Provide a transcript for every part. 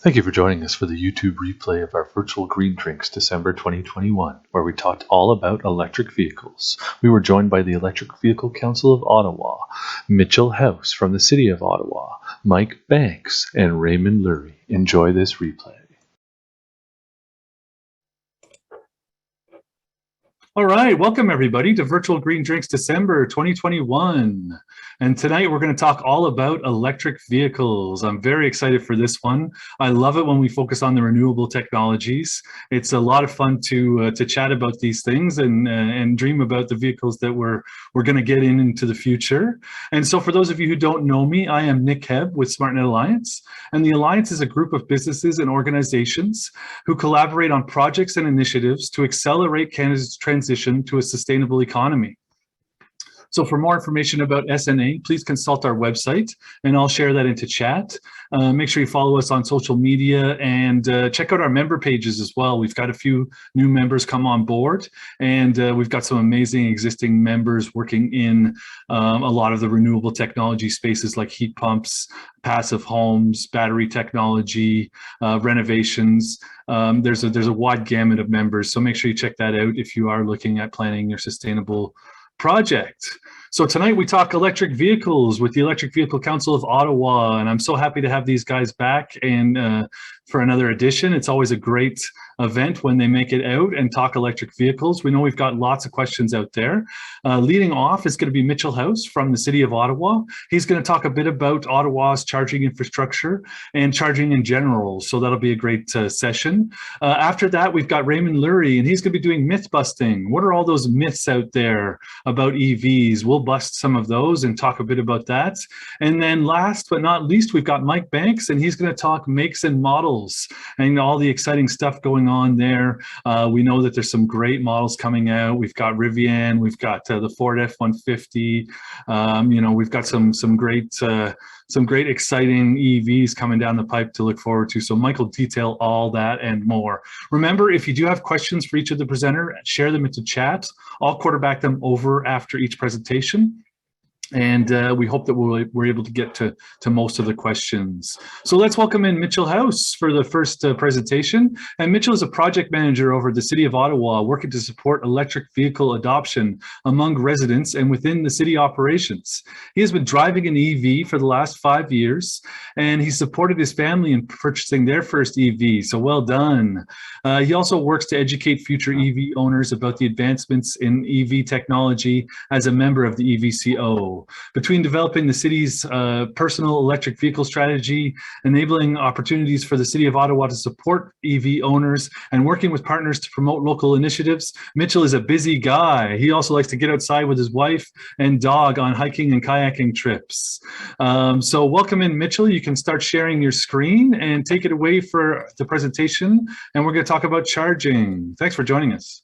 Thank you for joining us for the YouTube replay of our virtual Green Drinks December 2021, where we talked all about electric vehicles. We were joined by the Electric Vehicle Council of Ottawa, Mitchell House from the City of Ottawa, Mike Banks, and Raymond Lurie. Enjoy this replay. All right, welcome everybody to Virtual Green Drinks December 2021. And tonight we're going to talk all about electric vehicles. I'm very excited for this one. I love it when we focus on the renewable technologies. It's a lot of fun to chat about these things and dream about the vehicles that we're going to get into the future. And so for those of you who don't know me, I am Nick Hebb with SmartNet Alliance. And the Alliance is a group of businesses and organizations who collaborate on projects and initiatives to accelerate Canada's transition to a sustainable economy. So for more information about SNA, please consult our website, and I'll share that into chat. Make sure you follow us on social media and check out our member pages as well. We've got a few new members come on board, and we've got some amazing existing members working in a lot of the renewable technology spaces like heat pumps, passive homes, battery technology, renovations. There's a wide gamut of members, so make sure you check that out if you are looking at planning your sustainable project. So tonight we talk electric vehicles with the Electric Vehicle Council of Ottawa, and I'm so happy to have these guys back and for another edition. It's always a great event when they make it out and talk electric vehicles. We know we've got lots of questions out there. Leading off is going to be Mitchell House from the City of Ottawa. He's going to talk a bit about Ottawa's charging infrastructure and charging in general, so that'll be a great session. After that, we've got Raymond Lurie, and he's going to be doing myth busting. What are all those myths out there about EVs? We'll bust some of those and talk a bit about that. And then last but not least, we've got Mike Banks, and he's going to talk makes and models and all the exciting stuff going on there. We know that there's some great models coming out. We've got Rivian, we've got the Ford F-150. We've got some great exciting EVs coming down the pipe to look forward to. So Mike will detail all that and more. Remember, if you do have questions for each of the presenter, share them into chat. I'll quarterback them over after each presentation. And we hope that we're able to get to most of the questions. So let's welcome in Mitchell House for the first presentation. And Mitchell is a project manager over at the City of Ottawa, working to support electric vehicle adoption among residents and within the city operations. He has been driving an EV for the last 5 years, and he supported his family in purchasing their first EV, so well done. He also works to educate future EV owners about the advancements in EV technology as a member of the EVCO. Between developing the city's personal electric vehicle strategy, enabling opportunities for the City of Ottawa to support EV owners, and working with partners to promote local initiatives, Mitchell is a busy guy. He also likes to get outside with his wife and dog on hiking and kayaking trips. So welcome in, Mitchell. You can start sharing your screen and take it away for the presentation, and we're going to talk about charging. Thanks for joining us.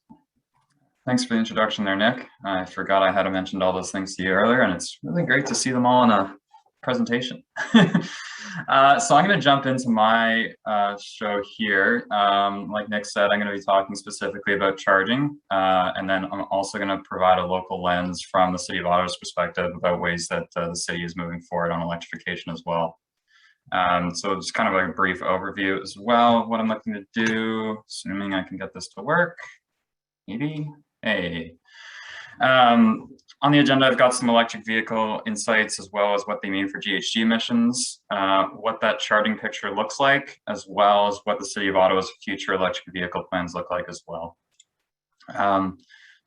Thanks for the introduction there, Nick. I forgot I had mentioned all those things to you earlier, and it's really great to see them all in a presentation. So I'm going to jump into my show here. Like Nick said, I'm going to be talking specifically about charging, and then I'm also going to provide a local lens from the City of Ottawa's perspective about ways that the city is moving forward on electrification as well. So just kind of like a brief overview as well, what I'm looking to do, assuming I can get this to work, maybe. Hey. On the agenda, I've got some electric vehicle insights as well as what they mean for GHG emissions, what that charging picture looks like, as well as what the City of Ottawa's future electric vehicle plans look like as well. So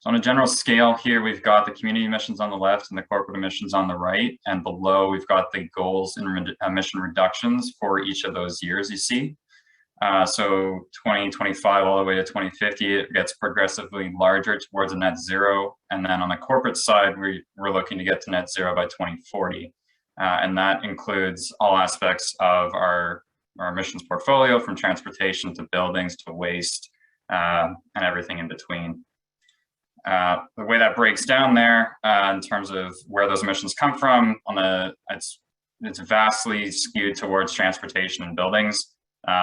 on a general scale here, we've got the community emissions on the left and the corporate emissions on the right, and below we've got the goals in emission reductions for each of those years you see. So 2025 all the way to 2050, it gets progressively larger towards a net zero. And then on the corporate side, we're looking to get to net zero by 2040. And that includes all aspects of our emissions portfolio, from transportation to buildings to waste and everything in between. The way that breaks down there in terms of where those emissions come from, it's vastly skewed towards transportation and buildings.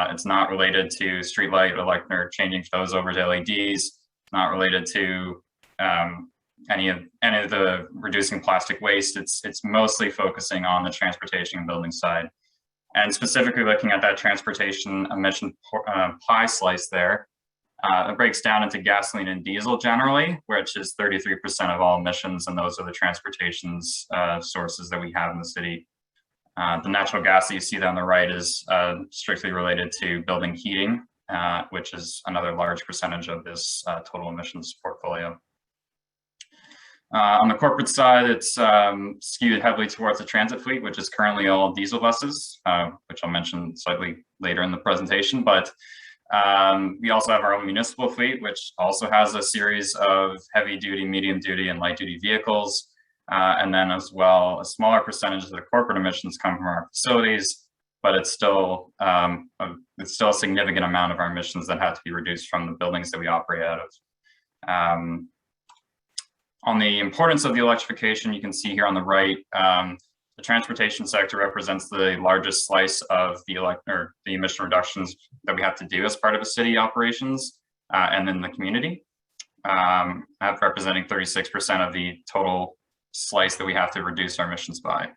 It's not related to streetlight or changing those over to LEDs. It's not related to any of the reducing plastic waste. It's mostly focusing on the transportation and building side. And specifically looking at that transportation emission pie slice there, it breaks down into gasoline and diesel generally, which is 33% of all emissions, and those are the transportation's sources that we have in the city. The natural gas that you see there on the right is strictly related to building heating, which is another large percentage of this total emissions portfolio. On the corporate side, it's skewed heavily towards the transit fleet, which is currently all diesel buses, which I'll mention slightly later in the presentation. But we also have our own municipal fleet, which also has a series of heavy duty, medium duty, and light duty vehicles. And then as well, a smaller percentage of the corporate emissions come from our facilities, but it's still a significant amount of our emissions that have to be reduced from the buildings that we operate out of. On the importance of the electrification, you can see here on the right, the transportation sector represents the largest slice of the emission reductions that we have to do as part of a city operations and in the community, representing 36% of the total slice that we have to reduce our emissions by.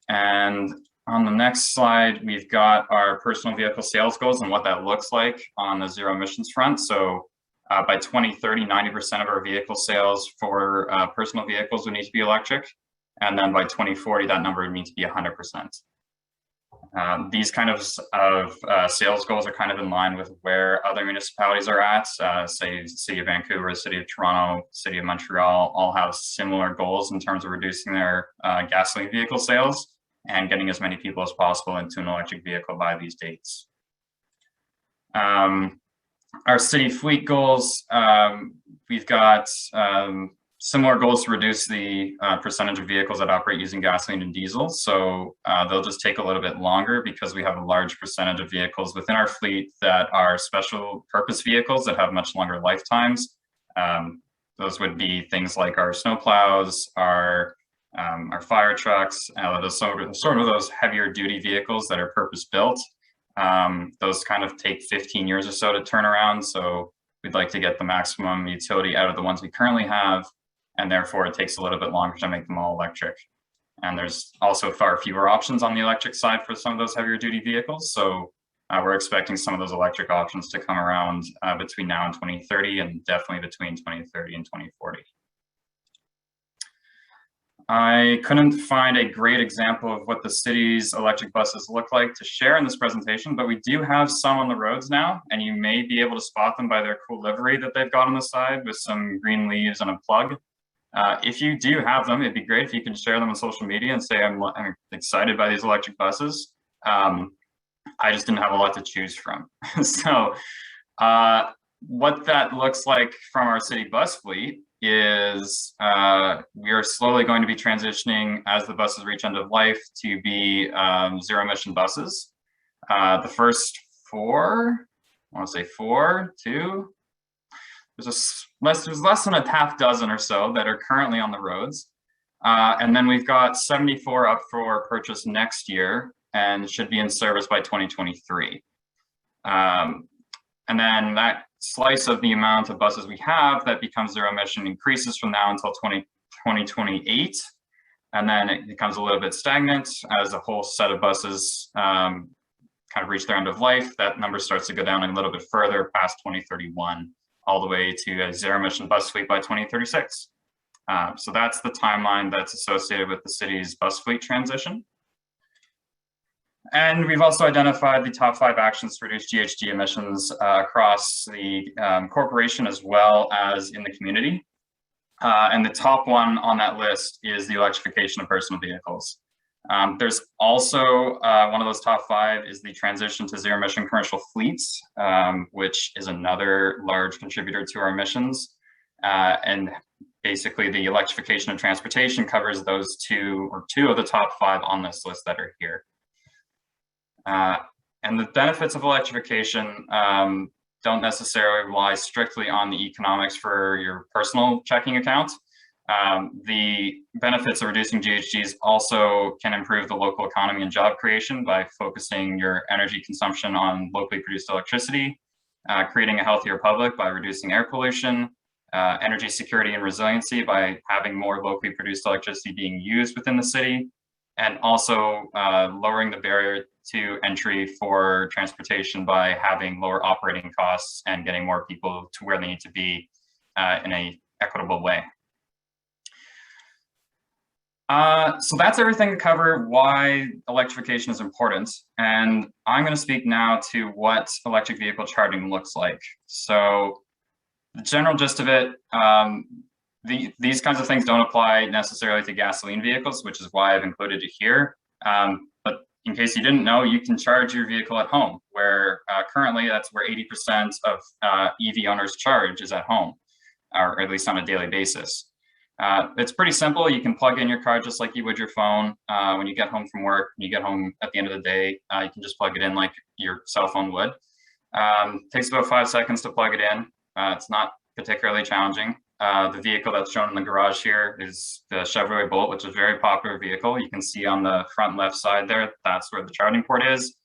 And on the next slide, we've got our personal vehicle sales goals and what that looks like on the zero emissions front. So by 2030, 90% of our vehicle sales for personal vehicles would need to be electric. And then by 2040, that number would need to be 100%. These kind of sales goals are kind of in line with where other municipalities are at. Say, City of Vancouver, City of Toronto, City of Montreal, all have similar goals in terms of reducing their gasoline vehicle sales and getting as many people as possible into an electric vehicle by these dates. Our city fleet goals, we've got similar goals to reduce the percentage of vehicles that operate using gasoline and diesel. So they'll just take a little bit longer because we have a large percentage of vehicles within our fleet that are special purpose vehicles that have much longer lifetimes. Those would be things like our snowplows, our fire trucks, sort of those heavier duty vehicles that are purpose built. Those kind of take 15 years or so to turn around. So we'd like to get the maximum utility out of the ones we currently have, and therefore it takes a little bit longer to make them all electric. And there's also far fewer options on the electric side for some of those heavier duty vehicles. So we're expecting some of those electric options to come around between now and 2030, and definitely between 2030 and 2040. I couldn't find a great example of what the city's electric buses look like to share in this presentation, but we do have some on the roads now, and you may be able to spot them by their cool livery that they've got on the side with some green leaves and a plug. If you do have them, it'd be great if you can share them on social media and say, I'm excited by these electric buses. I just didn't have a lot to choose from. So what that looks like from our city bus fleet is we are slowly going to be transitioning as the buses reach end of life to be zero emission buses. The first four, I want to say two. There's less than a half dozen or so that are currently on the roads. And then we've got 74 up for purchase next year and should be in service by 2023. And then that slice of the amount of buses we have that becomes zero emission increases from now until 2028. And then it becomes a little bit stagnant as a whole set of buses kind of reach their end of life. That number starts to go down a little bit further past 2031, all the way to a zero emission bus fleet by 2036. So that's the timeline that's associated with the city's bus fleet transition. And we've also identified the top 5 actions to reduce GHG emissions across the corporation as well as in the community. And the top one on that list is the electrification of personal vehicles. There's also one of those top 5 is the transition to zero emission commercial fleets, which is another large contributor to our emissions. And basically the electrification of transportation covers those two of the top 5 on this list that are here. And the benefits of electrification don't necessarily rely strictly on the economics for your personal checking account. The benefits of reducing GHGs also can improve the local economy and job creation by focusing your energy consumption on locally produced electricity, creating a healthier public by reducing air pollution, energy security and resiliency by having more locally produced electricity being used within the city, and also lowering the barrier to entry for transportation by having lower operating costs and getting more people to where they need to be in an equitable way. So that's everything to cover why electrification is important. And I'm going to speak now to what electric vehicle charging looks like. So the general gist of it, these kinds of things don't apply necessarily to gasoline vehicles, which is why I've included it here. But in case you didn't know, you can charge your vehicle at home, where currently that's where 80% of EV owners charge is at home, or at least on a daily basis. It's pretty simple. You can plug in your car just like you would your phone. When you get home from work, when you get home at the end of the day, you can just plug it in like your cell phone would. Takes about 5 seconds to plug it in. It's not particularly challenging. The vehicle that's shown in the garage here is the Chevy Volt, which is a very popular vehicle. You can see on the front left side there, that's where the charging port is.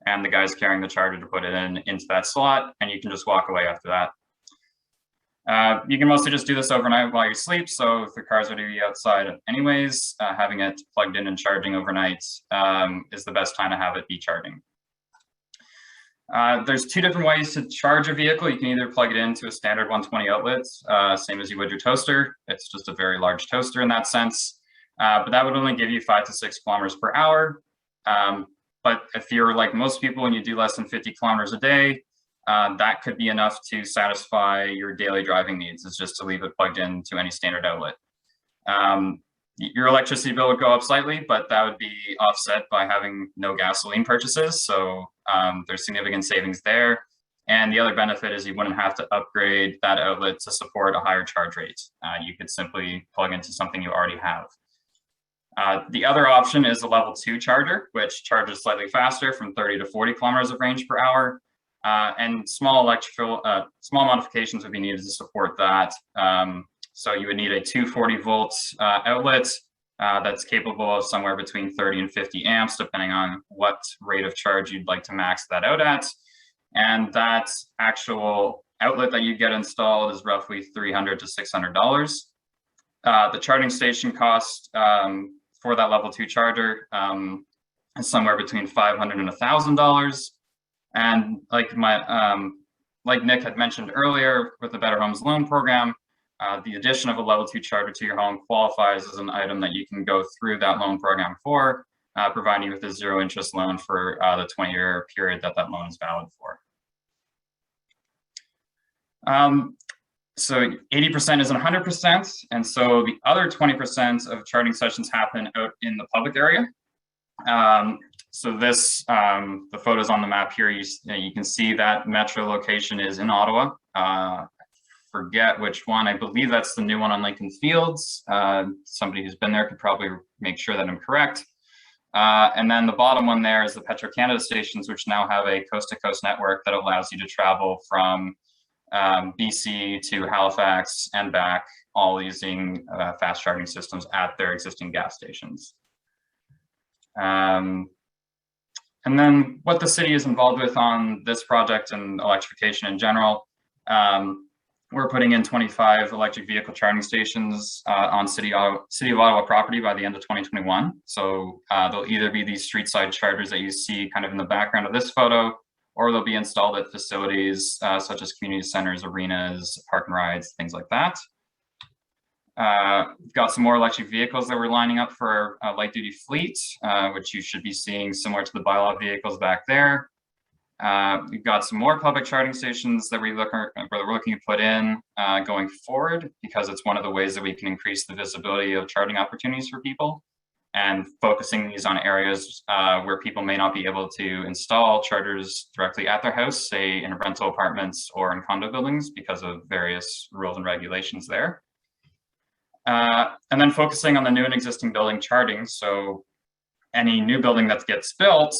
And the guy's carrying the charger to put it into that slot, and you can just walk away after that. You can mostly just do this overnight while you sleep. So if the car's going to be outside anyways, having it plugged in and charging overnight is the best time to have it be charging. There's two different ways to charge a vehicle. You can either plug it into a standard 120 outlet, same as you would your toaster. It's just a very large toaster in that sense. But that would only give you 5 to 6 kilometers per hour. But if you're like most people and you do less than 50 kilometers a day, that could be enough to satisfy your daily driving needs, is just to leave it plugged into any standard outlet. Your electricity bill would go up slightly, but that would be offset by having no gasoline purchases. So there's significant savings there. And the other benefit is you wouldn't have to upgrade that outlet to support a higher charge rate. You could simply plug into something you already have. The other option is a level 2 charger, which charges slightly faster, from 30 to 40 kilometers of range per hour. And small modifications would be needed to support that. So you would need a 240 volt outlet that's capable of somewhere between 30 and 50 amps, depending on what rate of charge you'd like to max that out at. And that actual outlet that you get installed is roughly $300 to $600. The charging station cost for that level 2 charger is somewhere between $500 and $1,000. And like Nick had mentioned earlier, with the Better Homes Loan Program, the addition of a level 2 charger to your home qualifies as an item that you can go through that loan program for, providing you with a 0 interest loan for the 20-year period that loan is valid for. So 80% isn't 100%, and so the other 20% of charging sessions happen out in the public area. So this, the photos on the map here, you can see that metro location is in Ottawa. Forget which one. I believe that's the new one on Lincoln Fields. Somebody who's been there could probably make sure that I'm correct. And then the bottom one there is the Petro-Canada stations, which now have a coast-to-coast network that allows you to travel from BC to Halifax and back, all using fast charging systems at their existing gas stations. And then what the city is involved with on this project and electrification in general, we're putting in 25 electric vehicle charging stations on City of Ottawa property by the end of 2021. So they'll either be these street side chargers that you see kind of in the background of this photo, or they'll be installed at facilities such as community centers, arenas, park and rides, things like that. We've got some more electric vehicles that we're lining up for a light duty fleet, which you should be seeing similar to the bylaw vehicles back there. We've got some more public charging stations that we're looking to put in going forward, because it's one of the ways that we can increase the visibility of charging opportunities for people, and focusing these on areas where people may not be able to install chargers directly at their house, say in rental apartments or in condo buildings, because of various rules and regulations there. And then focusing on the new and existing building charging. So any new building that gets built,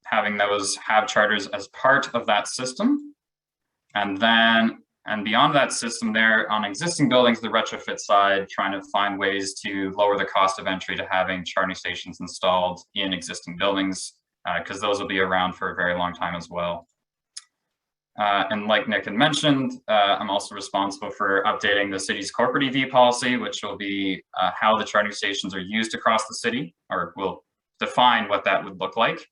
having those have chargers as part of that system. And beyond that system there, on existing buildings, the retrofit side, trying to find ways to lower the cost of entry to having charging stations installed in existing buildings, because those will be around for a very long time as well. And like Nick had mentioned, I'm also responsible for updating the city's corporate EV policy, which will be how the charging stations are used across the city, or will define what that would look like.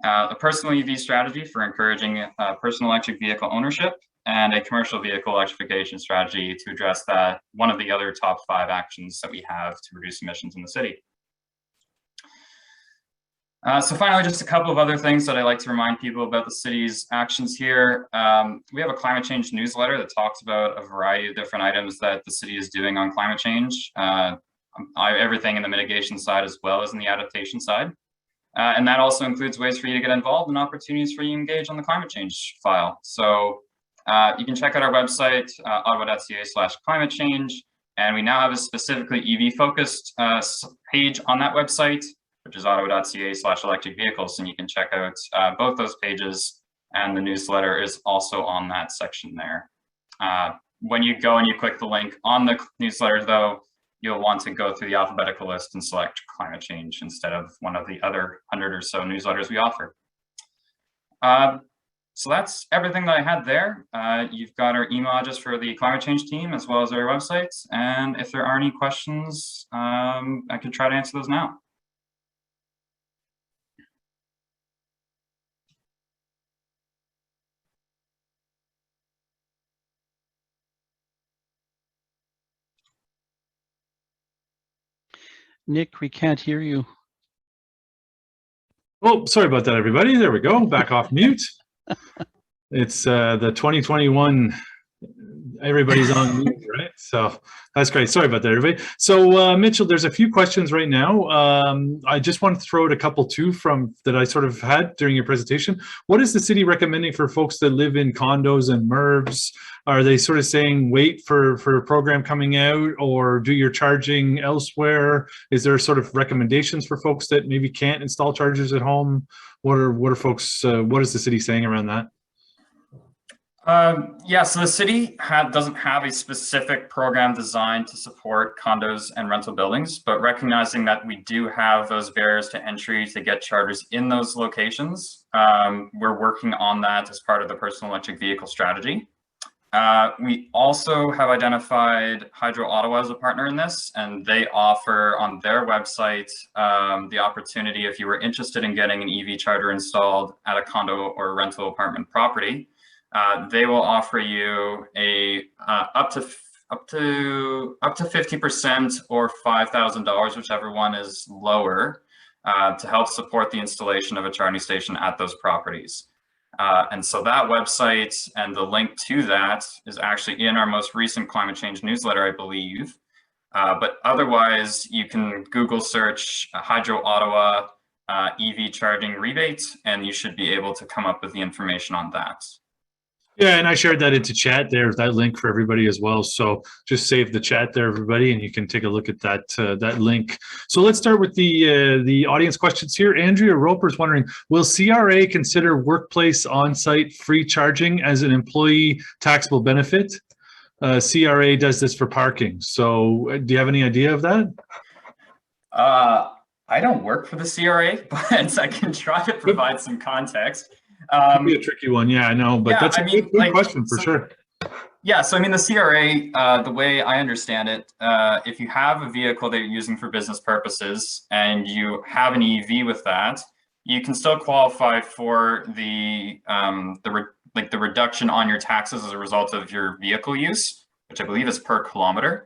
A personal EV strategy for encouraging personal electric vehicle ownership, and a commercial vehicle electrification strategy to address that, one of the other top 5 actions that we have to reduce emissions in the city. So finally, just a couple of other things that I like to remind people about the city's actions here. We have a climate change newsletter that talks about a variety of different items that the city is doing on climate change, everything in the mitigation side as well as in the adaptation side. And that also includes ways for you to get involved and opportunities for you to engage on the climate change file. So you can check out our website, ottawa.ca/climate change. And we now have a specifically EV focused page on that website, which is ottawa.ca/electric vehicles. And you can check out both those pages, and the newsletter is also on that section there. When you go and you click the link on the newsletter, though, you'll want to go through the alphabetical list and select climate change instead of one of the other 100 or so newsletters we offer. So that's everything that I had there. You've got our email address for the climate change team as well as our website. And if there are any questions, I can try to answer those now. Nick, we can't hear you. Oh, sorry about that, everybody. There we go. Back off mute. It's the 2021. Everybody's on mute, right? So that's great. Sorry about that, everybody. So Mitchell, there's a few questions right now. I just want to throw out a couple too from that I sort of had during your presentation. What is the city recommending for folks that live in condos and MURBs? Are they sort of saying wait for a program coming out, or do your charging elsewhere? Is there sort of recommendations for folks that maybe can't install chargers at home? What are folks? What is the city saying around that? Yeah, so the city doesn't have a specific program designed to support condos and rental buildings, but recognizing that we do have those barriers to entry to get chargers in those locations, we're working on that as part of the personal electric vehicle strategy. We also have identified Hydro Ottawa as a partner in this, and they offer on their website the opportunity, if you were interested in getting an EV charger installed at a condo or rental apartment property, they will offer you a up to 50% or $5,000, whichever one is lower, to help support the installation of a charging station at those properties. And so that website and the link to that is actually in our most recent climate change newsletter, I believe. But otherwise, you can Google search Hydro Ottawa EV charging rebate, and you should be able to come up with the information on that. Yeah, and I shared that into chat there, that link for everybody as well. So just save the chat there, everybody, and you can take a look at that that link. So let's start with the audience questions here. Andrea Roper's wondering, will CRA consider workplace on-site free charging as an employee taxable benefit? CRA does this for parking. So do you have any idea of that? I don't work for the CRA, but I can try to provide some context. Could be a tricky one, yeah, I know, but yeah, that's a good question for sure. Yeah, so I mean, the CRA, the way I understand it, if you have a vehicle that you're using for business purposes and you have an EV with that, you can still qualify for the reduction on your taxes as a result of your vehicle use, which I believe is per kilometer.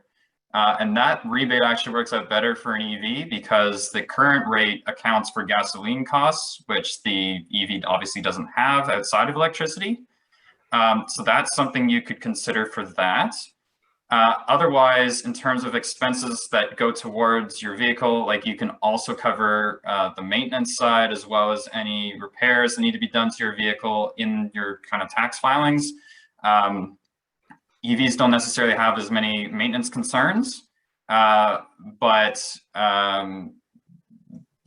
And that rebate actually works out better for an EV because the current rate accounts for gasoline costs, which the EV obviously doesn't have outside of electricity. So that's something you could consider for that. Otherwise, in terms of expenses that go towards your vehicle, like you can also cover the maintenance side as well as any repairs that need to be done to your vehicle in your kind of tax filings. EVs don't necessarily have as many maintenance concerns, but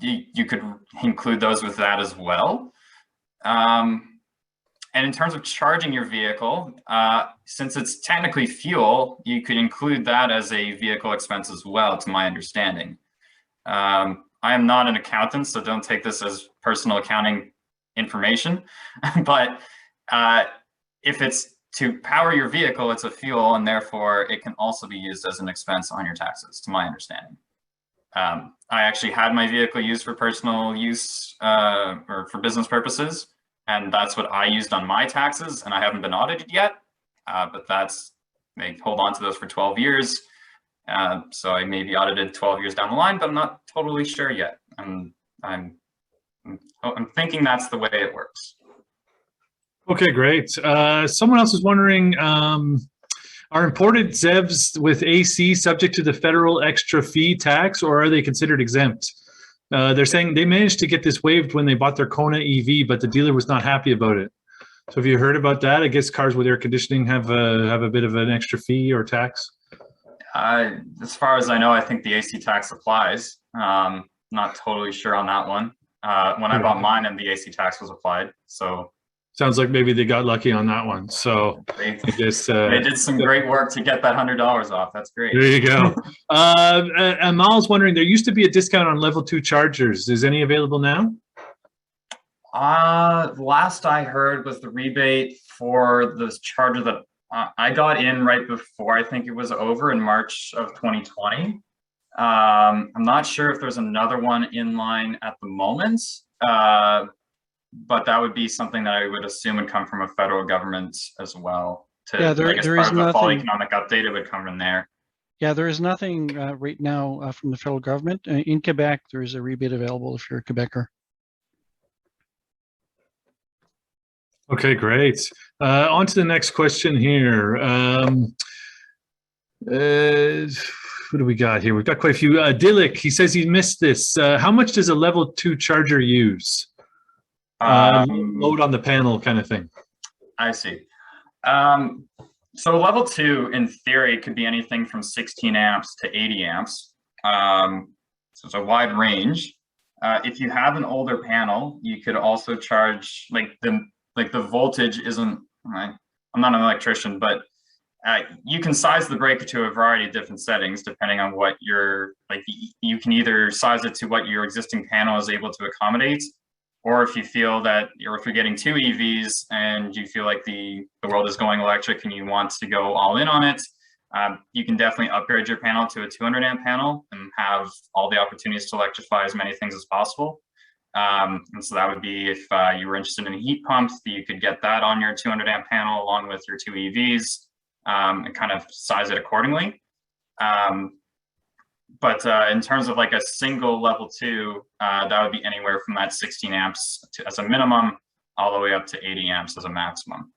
you could include those with that as well. And in terms of charging your vehicle, since it's technically fuel, you could include that as a vehicle expense as well, to my understanding. I am not an accountant, so don't take this as personal accounting information, but if it's to power your vehicle, it's a fuel, and therefore it can also be used as an expense on your taxes, to my understanding. I actually had my vehicle used for personal use or for business purposes, and that's what I used on my taxes, and I haven't been audited yet, but they hold on to those for 12 years. So I may be audited 12 years down the line, but I'm not totally sure yet. And I'm thinking that's the way it works. Okay, great. Someone else is wondering, are imported ZEVs with AC subject to the federal extra fee tax, or are they considered exempt? They're saying they managed to get this waived when they bought their Kona EV, but the dealer was not happy about it. So have you heard about that? I guess cars with air conditioning have a bit of an extra fee or tax. As far as I know, I think the AC tax applies. Not totally sure on that one. When I bought mine, and the AC tax was applied, so. Sounds like maybe they got lucky on that one. So I guess they did some great work to get that $100 off. That's great. There you go. Amal's wondering, there used to be a discount on level 2 chargers. Is any available now? Last I heard was the rebate for this charger that I got in right before I think it was over in March of 2020. I'm not sure if there's another one in line at the moment. But that would be something that I would assume would come from a federal government as well. Yeah, there is part of the fall nothing. economic update, it would come from there. Yeah, there is nothing right now from the federal government. In Quebec, there is a rebate available if you're a Quebecer. Okay, great. On to the next question here. What do we got here? We've got quite a few. Dillick, he says he missed this. How much does a level 2 charger use? Load on the panel kind of thing. I see. So level 2, in theory, could be anything from 16 amps to 80 amps. So it's a wide range. If you have an older panel, you could also charge the voltage isn't. I'm not an electrician, but you can size the breaker to a variety of different settings depending on what you can either size it to what your existing panel is able to accommodate. Or if you feel that, or if you're getting 2 EVs and you feel like the world is going electric and you want to go all in on it, you can definitely upgrade your panel to a 200 amp panel and have all the opportunities to electrify as many things as possible. And so that would be if you were interested in heat pumps, you could get that on your 200 amp panel along with your 2 EVs and kind of size it accordingly. But in terms of like a single level 2, that would be anywhere from that 16 amps as a minimum, all the way up to 80 amps as a maximum.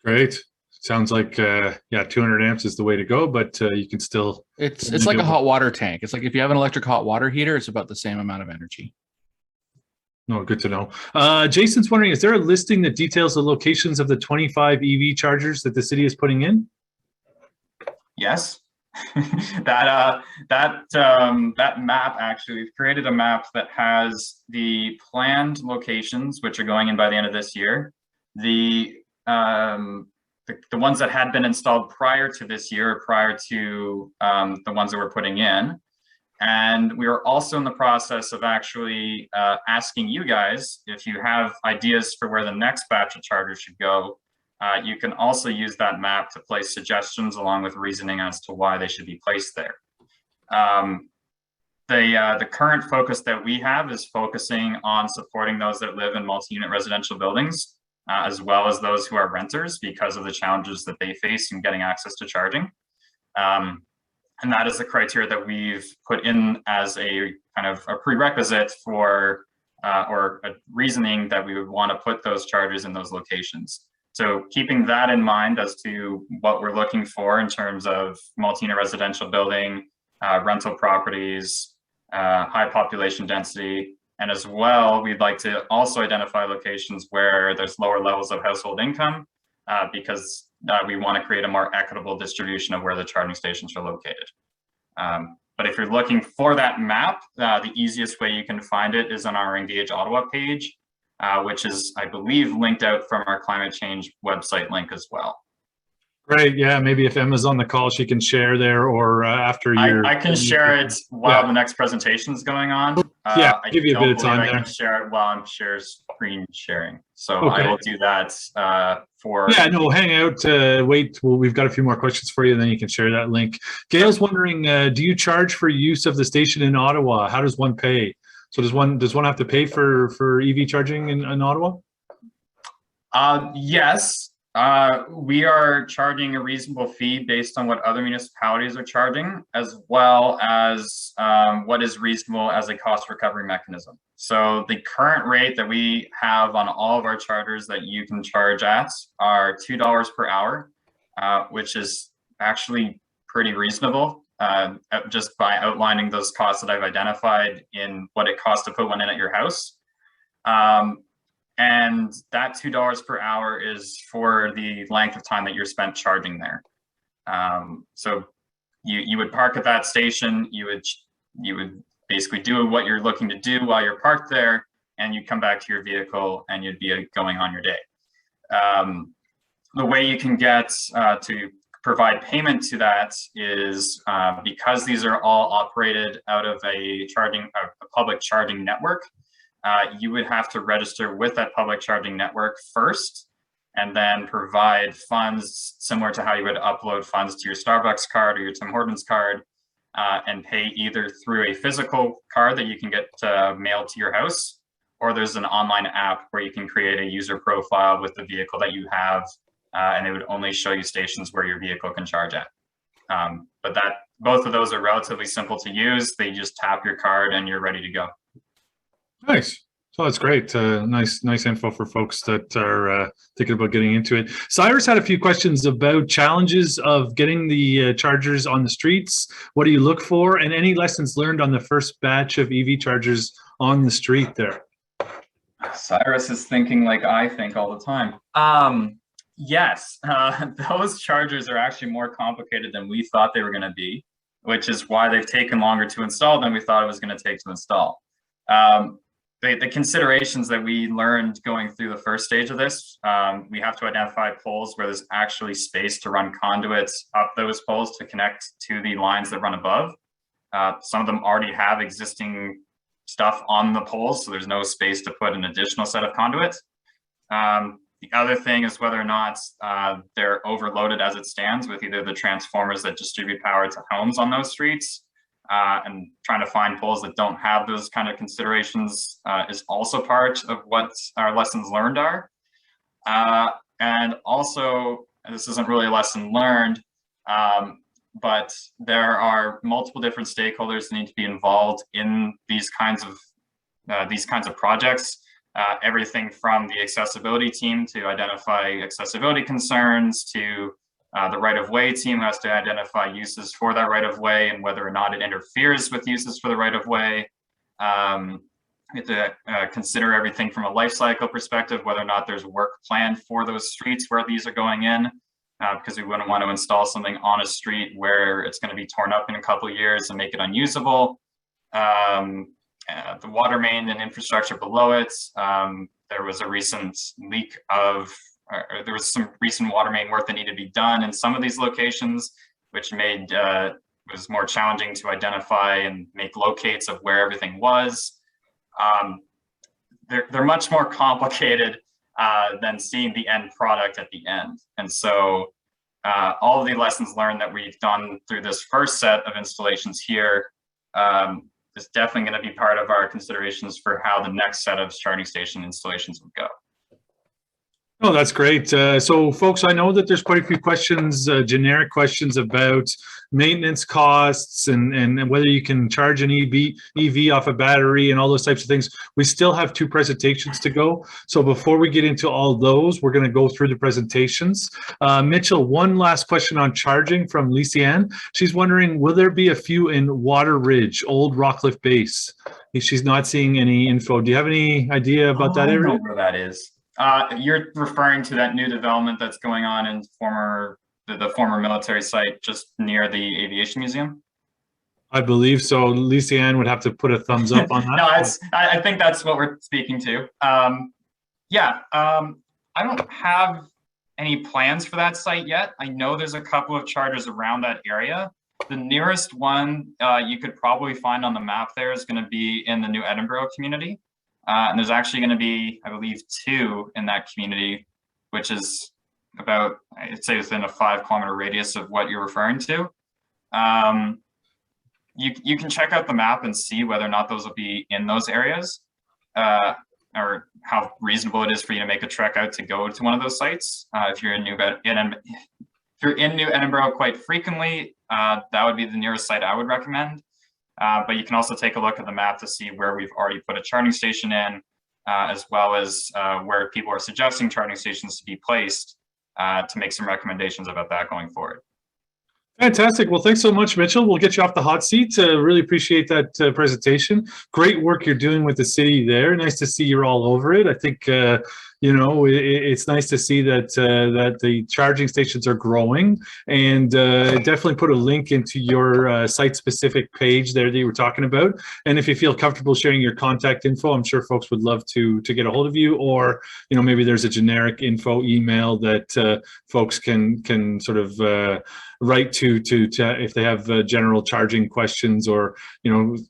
Great. Sounds like, 200 amps is the way to go, but you can still. It's like a hot water tank. It's like if you have an electric hot water heater, it's about the same amount of energy. No, good to know. Jason's wondering, is there a listing that details the locations of the 25 EV chargers that the city is putting in? Yes. that map, actually, we've created a map that has the planned locations, which are going in by the end of this year, the ones that had been installed prior to this year, prior to the ones that we're putting in. And we are also in the process of actually asking you guys if you have ideas for where the next batch of chargers should go. You can also use that map to place suggestions along with reasoning as to why they should be placed there. The current focus that we have is focusing on supporting those that live in multi-unit residential buildings, as well as those who are renters because of the challenges that they face in getting access to charging. And that is the criteria that we've put in as a kind of a prerequisite for, or a reasoning that we would want to put those chargers in those locations. So keeping that in mind as to what we're looking for in terms of multi-unit residential building, rental properties, high population density, and as well, we'd like to also identify locations where there's lower levels of household income because we want to create a more equitable distribution of where the charging stations are located. But if you're looking for that map, the easiest way you can find it is on our Engage Ottawa page. Which is, I believe, linked out from our climate change website link as well. Great. Yeah, maybe if Emma's on the call, she can share there, or after your. I can share it while the next presentation is going on. Yeah, give you a bit of time I there. can share it while I'm screen sharing. So Okay. I will do that for. Yeah, no, hang out. Wait, well, we've got a few more questions for you, and then you can share that link. Gail's wondering, do you charge for use of the station in Ottawa? How does one pay? So does one have to pay for EV charging in Ottawa? Yes. We are charging a reasonable fee based on what other municipalities are charging, as well as what is reasonable as a cost recovery mechanism. So the current rate that we have on all of our chargers that you can charge at are $2 per hour, which is actually pretty reasonable, just by outlining those costs that I've identified in what it costs to put one in at your house. And that $2 per hour is for the length of time that you're spent charging there. So you would park at that station, you would basically do what you're looking to do while you're parked there, and you'd come back to your vehicle and you'd be going on your day. The way you can get to provide payment to that is because these are all operated out of a public charging network. You would have to register with that public charging network first, and then provide funds similar to how you would upload funds to your Starbucks card or your Tim Hortons card, and pay either through a physical card that you can get mailed to your house, or there's an online app where you can create a user profile with the vehicle that you have, and it would only show you stations where your vehicle can charge at. But both of those are relatively simple to use. They just tap your card and you're ready to go. Nice. So that's great. Nice info for folks that are thinking about getting into it. Cyrus had a few questions about challenges of getting the chargers on the streets. What do you look for? And any lessons learned on the first batch of EV chargers on the street there? Cyrus is thinking like I think all the time. Yes, those chargers are actually more complicated than we thought they were going to be, which is why they've taken longer to install than we thought it was going to take to install. The considerations that we learned going through the first stage of this, we have to identify poles where there's actually space to run conduits up those poles to connect to the lines that run above. Some of them already have existing stuff on the poles, so there's no space to put an additional set of conduits. The other thing is whether or not they're overloaded as it stands with either the transformers that distribute power to homes on those streets, and trying to find poles that don't have those kind of considerations is also part of what our lessons learned are. And also, this isn't really a lesson learned, but there are multiple different stakeholders that need to be involved in these kinds of projects. Everything from the accessibility team to identify accessibility concerns to the right-of-way team who has to identify uses for that right-of-way and whether or not it interferes with uses for the right-of-way. We have to consider everything from a life cycle perspective, whether or not there's work planned for those streets where these are going in, because we wouldn't want to install something on a street where it's going to be torn up in a couple of years and make it unusable. The water main and infrastructure below it, there was a recent leak of there was some recent water main work that needed to be done in some of these locations, which made was more challenging to identify and make locates of where everything was. They're much more complicated than seeing the end product at the end. And so all of the lessons learned that we've done through this first set of installations here is definitely going to be part of our considerations for how the next set of charging station installations would go. Oh, that's great. So folks, I know that there's quite a few questions, generic questions about maintenance costs and whether you can charge an EV off a battery and all those types of things. We still have 2 presentations to go. So before we get into all those, we're going to go through the presentations. Mitchell, one last question on charging from Lysiane. She's wondering, will there be a few in Water Ridge, Old Rockcliffe Base? She's not seeing any info. Do you have any idea about that area? I know where that is. You're referring to that new development that's going on in the former military site just near the Aviation Museum? I believe so. Lysiane would have to put a thumbs up on that. No, I think that's what we're speaking to. I don't have any plans for that site yet. I know there's a couple of chargers around that area. The nearest one you could probably find on the map there is going to be in the New Edinburgh community. And there's actually going to be, I believe, 2 in that community, which is about, I'd say, within a 5-kilometer radius of what you're referring to. You can check out the map and see whether or not those will be in those areas, or how reasonable it is for you to make a trek out to go to one of those sites. If you're in New Edinburgh quite frequently, that would be the nearest site I would recommend. But you can also take a look at the map to see where we've already put a charging station in, as well as where people are suggesting charging stations to be placed, to make some recommendations about that going forward. Fantastic. Well, thanks so much, Mitchell. We'll get you off the hot seat. Really appreciate that presentation. Great work you're doing with the city there. Nice to see you're all over it. I think, it's nice to see that that the charging stations are growing, and definitely put a link into your site-specific page there that you were talking about. And if you feel comfortable sharing your contact info, I'm sure folks would love to get a hold of you, or maybe there's a generic info email that folks can sort of write to if they have general charging questions, or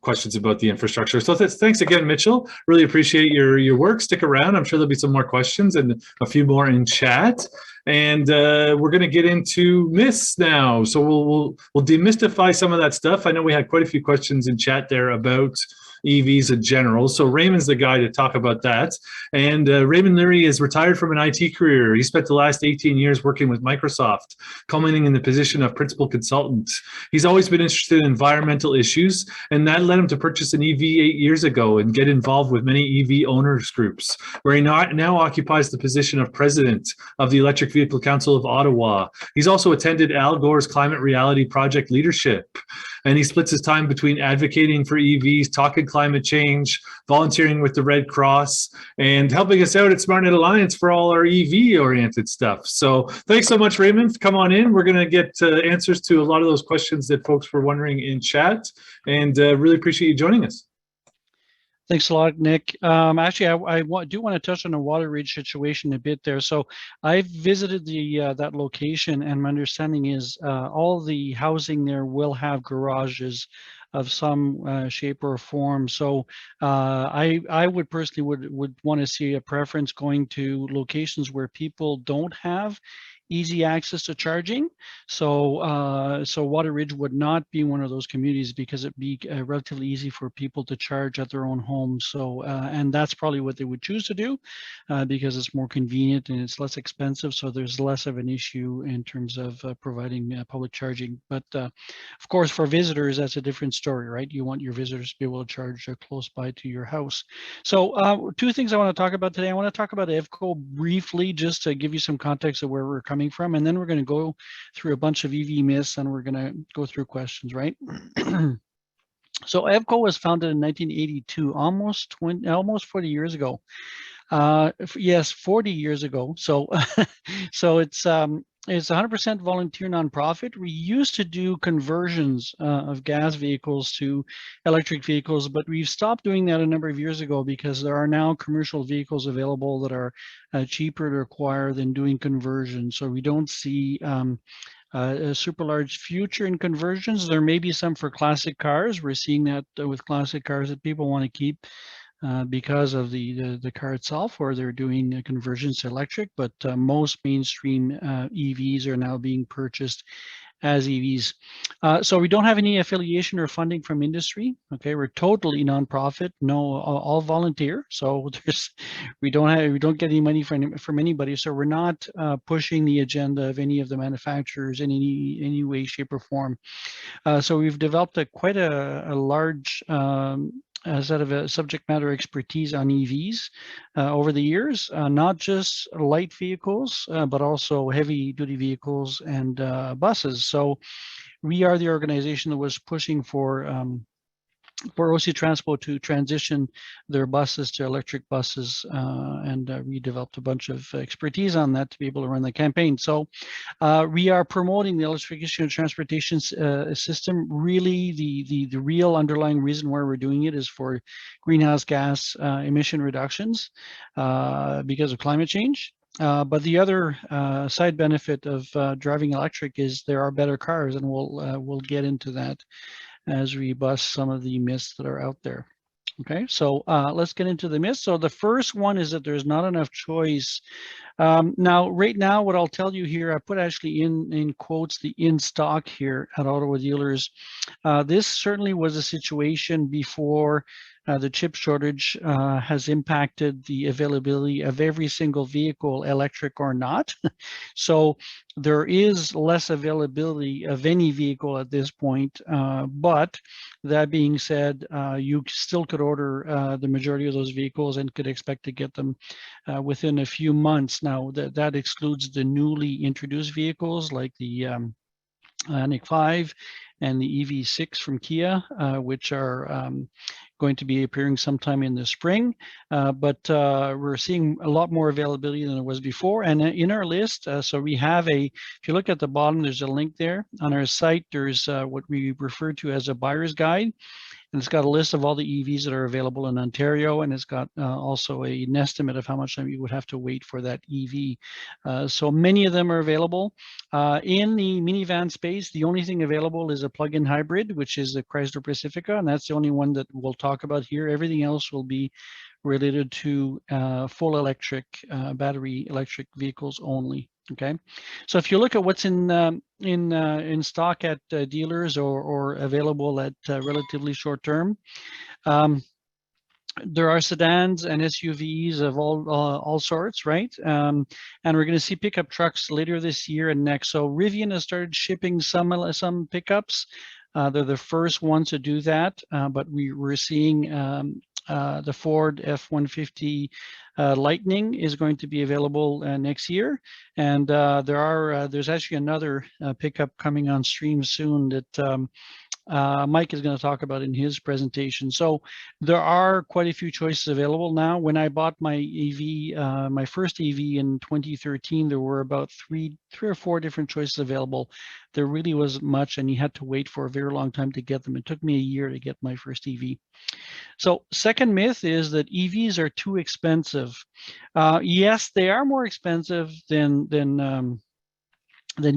questions about the infrastructure. So thanks again, Mitchell. Really appreciate your work. Stick around. I'm sure there'll be some more questions and a few more in chat. And we're going to get into myths now. So we'll demystify some of that stuff. I know we had quite a few questions in chat there about EVs in general. So Raymond's the guy to talk about that. And Raymond Leary is retired from an IT career. He spent the last 18 years working with Microsoft, culminating in the position of principal consultant. He's always been interested in environmental issues, and that led him to purchase an EV 8 years ago and get involved with many EV owners groups, where he now occupies the position of president of the Electric Vehicle Council of Ottawa. He's also attended Al Gore's Climate Reality Project leadership, and he splits his time between advocating for EVs, talking climate change, volunteering with the Red Cross, and helping us out at SmartNet Alliance for all our EV-oriented stuff. So thanks so much, Raymond. Come on in. We're going to get answers to a lot of those questions that folks were wondering in chat, and really appreciate you joining us. Thanks a lot, Nick. Actually, I do want to touch on the Water Ridge situation a bit there. So I've visited that location, and my understanding is all the housing there will have garages of some shape or form. So I would personally would want to see a preference going to locations where people don't have easy access to charging. So Water Ridge would not be one of those communities, because it'd be relatively easy for people to charge at their own homes. So and that's probably what they would choose to do, because it's more convenient and it's less expensive. So there's less of an issue in terms of providing public charging. But of course, for visitors, that's a different story, right? You want your visitors to be able to charge close by to your house. So 2 things I want to talk about today. I want to talk about EVCO briefly, just to give you some context of where we're coming from, and then we're going to go through a bunch of EV myths, and we're going to go through questions, right? So EVCO was founded in 1982, almost 40 years ago. Yes, 40 years ago. So so it's 100% volunteer nonprofit. We used to do conversions of gas vehicles to electric vehicles, but we've stopped doing that a number of years ago, because there are now commercial vehicles available that are cheaper to acquire than doing conversions. So we don't see a super large future in conversions. There may be some for classic cars. We're seeing that with classic cars that people want to keep because of the car itself, or they're doing conversions to electric. But most mainstream EVs are now being purchased as EVs. So we don't have any affiliation or funding from industry. Okay, we're totally nonprofit, all volunteer. So we don't get any money from anybody. So we're not pushing the agenda of any of the manufacturers in any way, shape, or form. So we've developed quite a large set of subject matter expertise on EVs over the years, not just light vehicles, but also heavy duty vehicles and buses. So we are the organization that was pushing for OC Transport to transition their buses to electric buses, and we developed a bunch of expertise on that to be able to run the campaign. So we are promoting the electrification of transportation system. Really, the real underlying reason why we're doing it is for greenhouse gas emission reductions because of climate change. But the other side benefit of driving electric is there are better cars, and we'll get into that as we bust some of the myths that are out there. Okay, so let's get into the myths. So the first one is that there's not enough choice. Now, right now, what I'll tell you here, I put actually in quotes the in stock here at Ottawa dealers. This certainly was a situation before the chip shortage has impacted the availability of every single vehicle, electric or not. So there is less availability of any vehicle at this point. But that being said, you still could order the majority of those vehicles and could expect to get them within a few months. Now, that excludes the newly introduced vehicles like the NIC 5 and the EV6 from Kia, which are going to be appearing sometime in the spring. But we're seeing a lot more availability than there was before. And in our list, so we have if you look at the bottom, there's a link there. On our site, there's what we refer to as a buyer's guide. And it's got a list of all the EVs that are available in Ontario, and it's got also an estimate of how much time you would have to wait for that EV. So many of them are available. In the minivan space, the only thing available is a plug-in hybrid, which is the Chrysler Pacifica, and that's the only one that we'll talk about here. Everything else will be related to full electric, battery electric vehicles only. Okay, so if you look at what's in stock at dealers or available at relatively short term, there are sedans and SUVs of all sorts, right? And we're going to see pickup trucks later this year and next. So Rivian has started shipping some pickups. They're the first ones to do that, but we're seeing the Ford F-150 Lightning is going to be available next year, and there's actually another pickup coming on stream soon that Mike is going to talk about in his presentation. So there are quite a few choices available now. When I bought my EV, my first EV in 2013, there were about three or four different choices available. There really wasn't much, and you had to wait for a very long time to get them. It took me a year to get my first EV. So second myth is that EVs are too expensive. Yes, they are more expensive than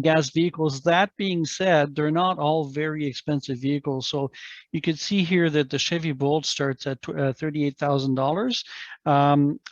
gas vehicles. That being said, they're not all very expensive vehicles. So you can see here that the Chevy Volt starts at $38,000.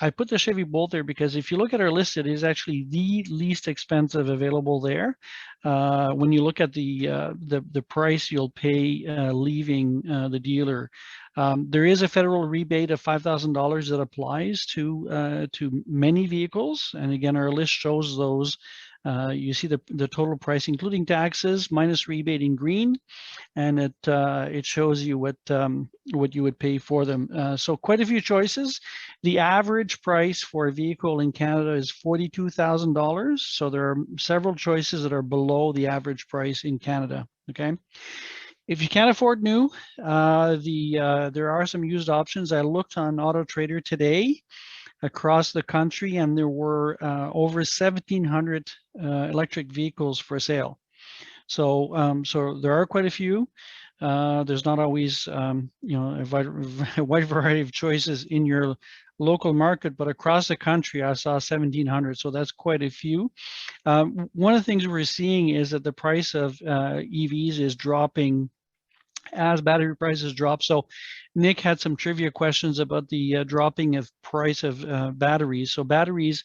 I put the Chevy Volt there because if you look at our list, it is actually the least expensive available there. When you look at the price you'll pay leaving the dealer, there is a federal rebate of $5,000 that applies to many vehicles, and again, our list shows those. You see the total price, including taxes, minus rebate in green, and it shows you what you would pay for them. So quite a few choices. The average price for a vehicle in Canada is $42,000. So there are several choices that are below the average price in Canada. Okay. If you can't afford new, there are some used options. I looked on Auto Trader today across the country, and there were over 1,700 electric vehicles for sale. So there are quite a few. There's not always a wide variety of choices in your local market, but across the country, I saw 1,700. So that's quite a few. One of the things we're seeing is that the price of EVs is dropping as battery prices drop. So Nick had some trivia questions about the dropping of price of batteries. So batteries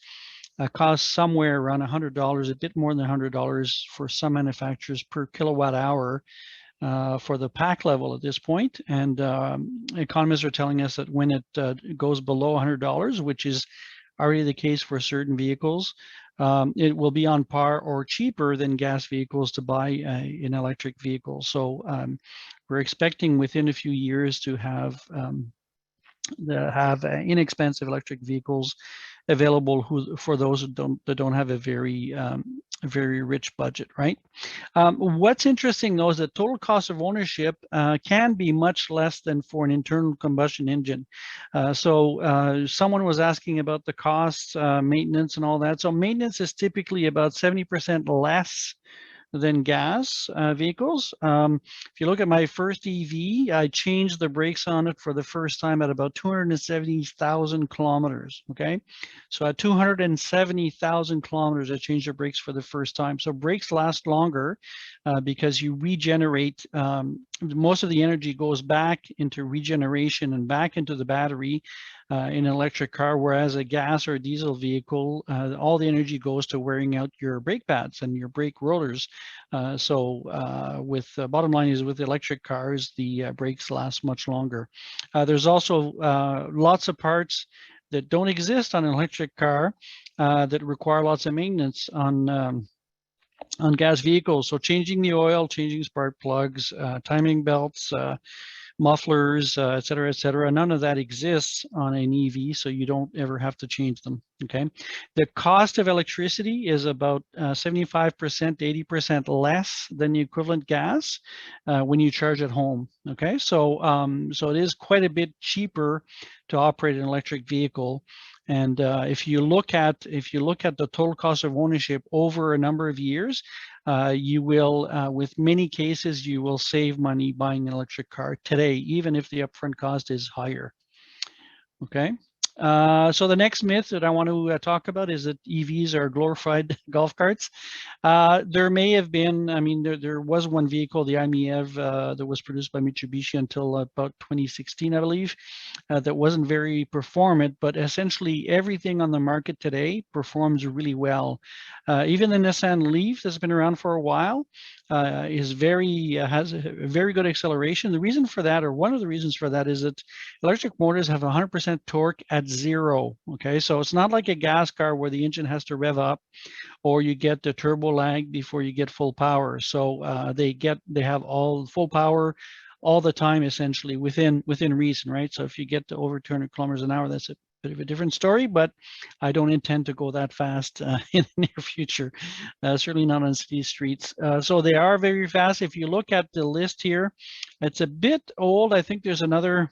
cost somewhere around $100, a bit more than $100 for some manufacturers per kilowatt hour for the pack level at this point. And economists are telling us that when it goes below $100, which is already the case for certain vehicles, it will be on par or cheaper than gas vehicles to buy an electric vehicle. So we're expecting within a few years to have inexpensive electric vehicles available for those that don't have a very rich budget, right? What's interesting though is that total cost of ownership can be much less than for an internal combustion engine. So someone was asking about the costs, maintenance and all that. So maintenance is typically about 70% less than gas vehicles. If you look at my first EV, I changed the brakes on it for the first time at about 270,000 kilometers, okay? So at 270,000 kilometers, I changed the brakes for the first time. So brakes last longer because you regenerate, most of the energy goes back into regeneration and back into the battery in an electric car, whereas a gas or a diesel vehicle, all the energy goes to wearing out your brake pads and your brake rollers. With bottom line is with electric cars, the brakes last much longer. There's also lots of parts that don't exist on an electric car that require lots of maintenance on gas vehicles. So changing the oil, changing spark plugs, timing belts, mufflers, et cetera, none of that exists on an EV, so you don't ever have to change them, okay? The cost of electricity is about 75% to 80% less than the equivalent gas when you charge at home, okay? So it is quite a bit cheaper to operate an electric vehicle. And if you look at the total cost of ownership over a number of years, you will, with many cases, you will save money buying an electric car today, even if the upfront cost is higher. Okay. So the next myth that I want to talk about is that EVs are glorified golf carts. There may have been, I mean, there was one vehicle, the Isev, that was produced by Mitsubishi until about 2016, I believe, that wasn't very performant, but essentially everything on the market today performs really well. Even the Nissan Leaf that's been around for a while has a very good acceleration. The reason for that, or one of the reasons for that, is that electric motors have 100% torque at zero. Okay, so it's not like a gas car where the engine has to rev up, or you get the turbo lag before you get full power. So they have all full power all the time, essentially within reason, right? So if you get to over 200 kilometers an hour, that's a bit of a different story, but I don't intend to go that fast in the near future, certainly not on city streets. So they are very fast. If you look at the list here, it's a bit old. I think there's another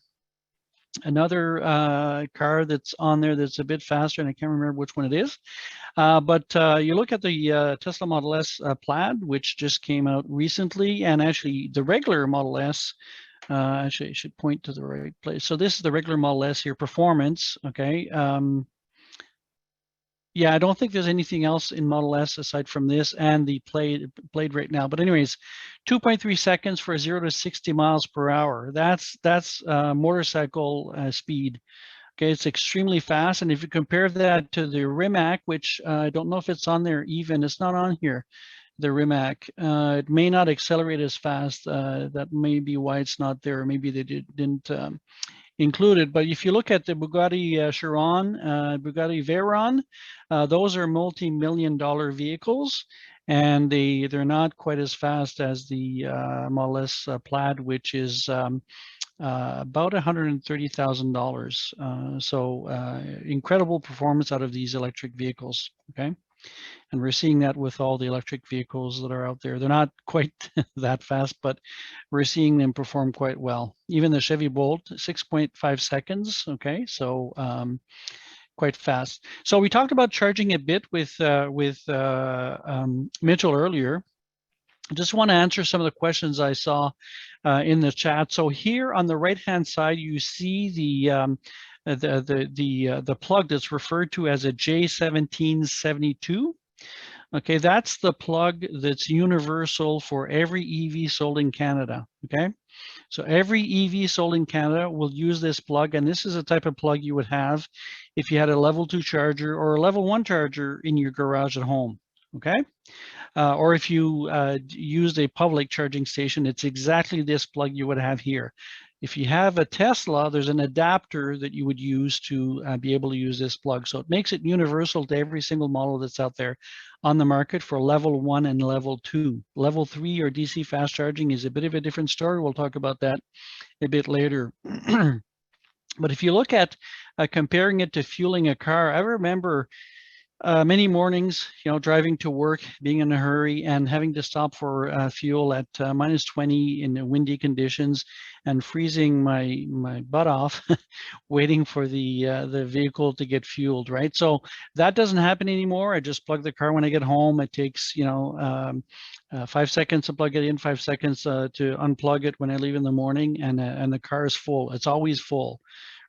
car that's on there that's a bit faster, and I can't remember which one it is. But you look at the Tesla Model S Plaid, which just came out recently, and actually the regular Model S, actually I should point to the right place. So this is the regular Model S here, performance, okay. Yeah, I don't think there's anything else in Model S aside from this and the Plaid right now. But anyways, 2.3 seconds for 0 to 60 miles per hour. That's motorcycle speed. Okay, it's extremely fast. And if you compare that to the Rimac, which I don't know if it's on there even, it's not on here, the Rimac. It may not accelerate as fast. That may be why it's not there. Maybe they didn't included. But if you look at the Bugatti Chiron, Bugatti Veyron, those are multi-million-dollar vehicles, and they're not quite as fast as the Model S Plaid, which is about $130,000. So incredible performance out of these electric vehicles, okay? And we're seeing that with all the electric vehicles that are out there. They're not quite that fast, but we're seeing them perform quite well. Even the Chevy Volt, 6.5 seconds, okay? So quite fast. So we talked about charging a bit with Mitchell earlier. I just want to answer some of the questions I saw in the chat. So here on the right-hand side, you see the plug that's referred to as a J1772. Okay, that's the plug that's universal for every EV sold in Canada. Okay, so every EV sold in Canada will use this plug, and this is a type of plug you would have if you had a level 2 charger or a level 1 charger in your garage at home. Okay, or if you used a public charging station, it's exactly this plug you would have here. If you have a Tesla, there's an adapter that you would use to be able to use this plug. So it makes it universal to every single model that's out there on the market for level 1 and level 2. Level 3 or DC fast charging is a bit of a different story. We'll talk about that a bit later. But if you look at comparing it to fueling a car, I remember Many mornings, driving to work, being in a hurry, and having to stop for fuel at -20 in the windy conditions, and freezing my butt off, waiting for the vehicle to get fueled. Right, so that doesn't happen anymore. I just plug the car when I get home. It takes 5 seconds to plug it in, 5 seconds to unplug it when I leave in the morning, and the car is full. It's always full,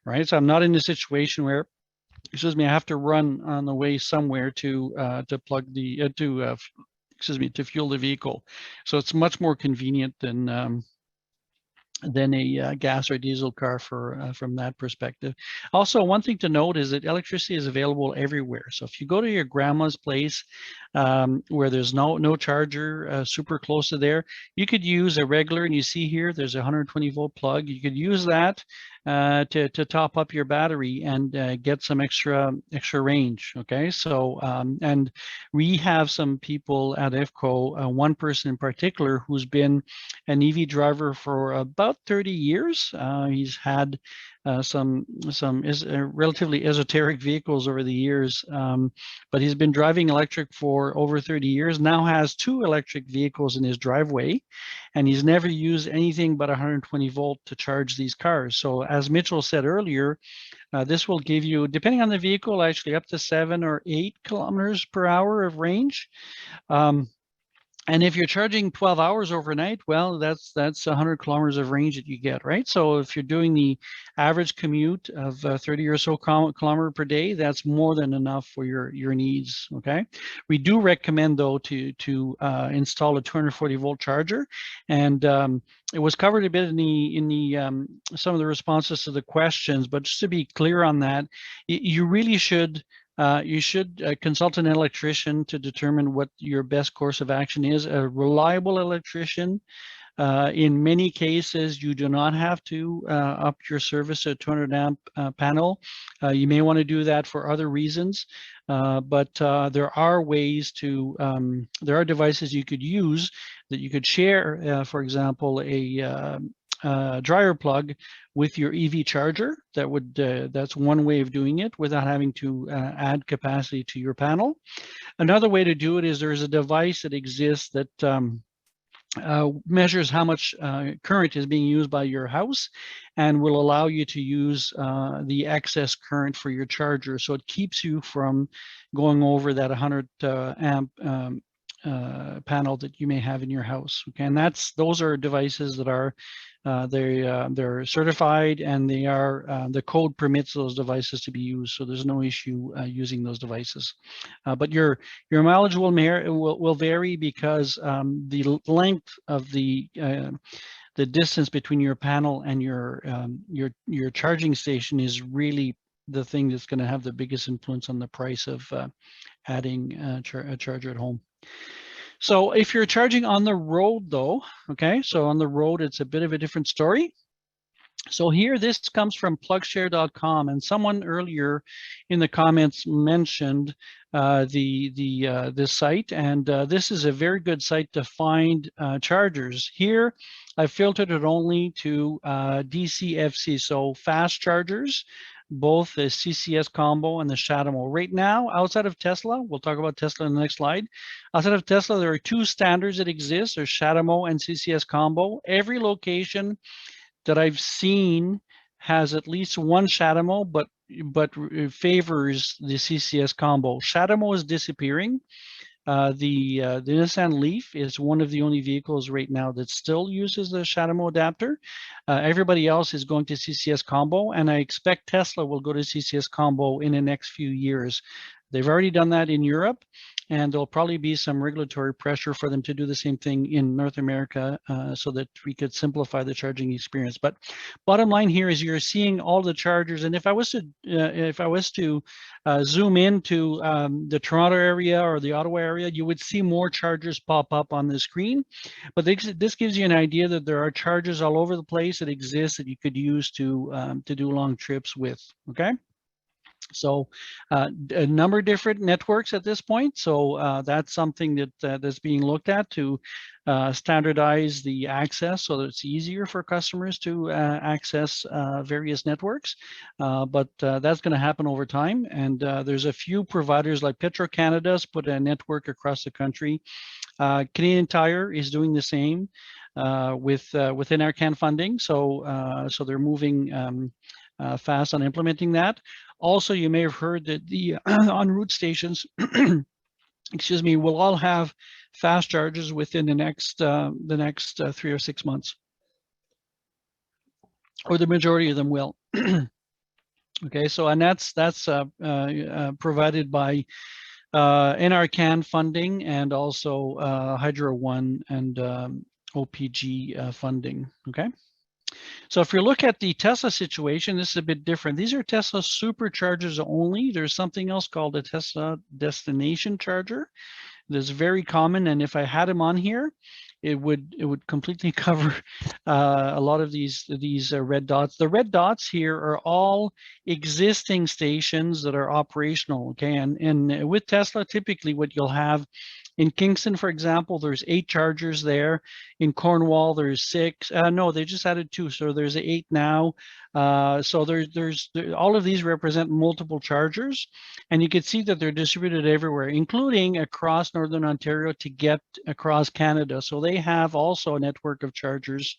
right? So I'm not in a situation where, excuse me, I have to run on the way somewhere to plug the to fuel the vehicle. So it's much more convenient than a gas or diesel car from that perspective. Also, one thing to note is that electricity is available everywhere. So if you go to your grandma's place where there's no charger super close to there, you could use a regular, and you see here there's a 120 volt plug. You could use that to top up your battery and get some extra range. Okay, so and we have some people at EVCO, one person in particular who's been an EV driver for about 30 years. He's had some relatively esoteric vehicles over the years, but he's been driving electric for over 30 years, now has 2 electric vehicles in his driveway, and he's never used anything but 120 volt to charge these cars. So as Mitchell said earlier, this will give you, depending on the vehicle, actually up to 7 or 8 kilometers per hour of range. And if you're charging 12 hours overnight, well, that's 100 kilometers of range that you get, right? So if you're doing the average commute of 30 or so kilometer per day, that's more than enough for your needs. Okay, we do recommend though to install a 240 volt charger, and it was covered a bit in the some of the responses to the questions, but just to be clear on that, you really should. You should consult an electrician to determine what your best course of action is. A reliable electrician. In many cases, you do not have to up your service to a 200 amp panel. You may want to do that for other reasons, but there are ways to, there are devices you could use that you could share, for example, a dryer plug with your EV charger. That would that's one way of doing it without having to add capacity to your panel. Another way to do it is there's a device that exists that measures how much current is being used by your house and will allow you to use the excess current for your charger. So it keeps you from going over that 100 amp panel that you may have in your house. Okay, and those are devices that are they're certified, and they are the code permits those devices to be used, so there's no issue using those devices. But your mileage will vary because the length of the distance between your panel and your charging station is really the thing that's going to have the biggest influence on the price of adding a charger at home. So if you're charging on the road though, okay, so on the road, it's a bit of a different story. So here, this comes from plugshare.com, and someone earlier in the comments mentioned this site, and this is a very good site to find chargers. Here, I filtered it only to DCFC, so fast chargers, both the CCS combo and the Shadamo. Right now, outside of Tesla, we'll talk about Tesla in the next slide. Outside of Tesla, there are 2 standards that exist. There's Shadamo and CCS combo. Every location that I've seen has at least one Shadamo, but favors the CCS combo. Shadamo is disappearing. The Nissan Leaf is one of the only vehicles right now that still uses the Shadamo adapter. Everybody else is going to CCS combo, and I expect Tesla will go to CCS combo in the next few years. They've already done that in Europe, and there'll probably be some regulatory pressure for them to do the same thing in North America so that we could simplify the charging experience. But bottom line here is you're seeing all the chargers, and if I was to zoom into the Toronto area or the Ottawa area, you would see more chargers pop up on the screen. But this gives you an idea that there are chargers all over the place that exist that you could use to do long trips with. Okay. So a number of different networks at this point. So that's something that that's being looked at to standardize the access so that it's easier for customers to access various networks. But that's going to happen over time. And there's a few providers like Petro-Canada's put a network across the country. Canadian Tire is doing the same within our CAN funding. So they're moving fast on implementing that. Also, you may have heard that the en route stations, excuse me, will all have fast charges within the next 3 or 6 months, or the majority of them will. Okay, so and that's provided by NRCan funding and also Hydro One and OPG funding. Okay. So if you look at the Tesla situation, this is a bit different. These are Tesla superchargers only. There's something else called a Tesla destination charger. That's very common, and if I had them on here, it would completely cover a lot of these red dots. The red dots here are all existing stations that are operational. Okay, and with Tesla, typically what you'll have in Kingston, for example, there's 8 chargers there. In Cornwall, there's 6. No, they just added 2, so there's 8 now. So there's all of these represent multiple chargers, and you can see that they're distributed everywhere, including across Northern Ontario to get across Canada. So they have also a network of chargers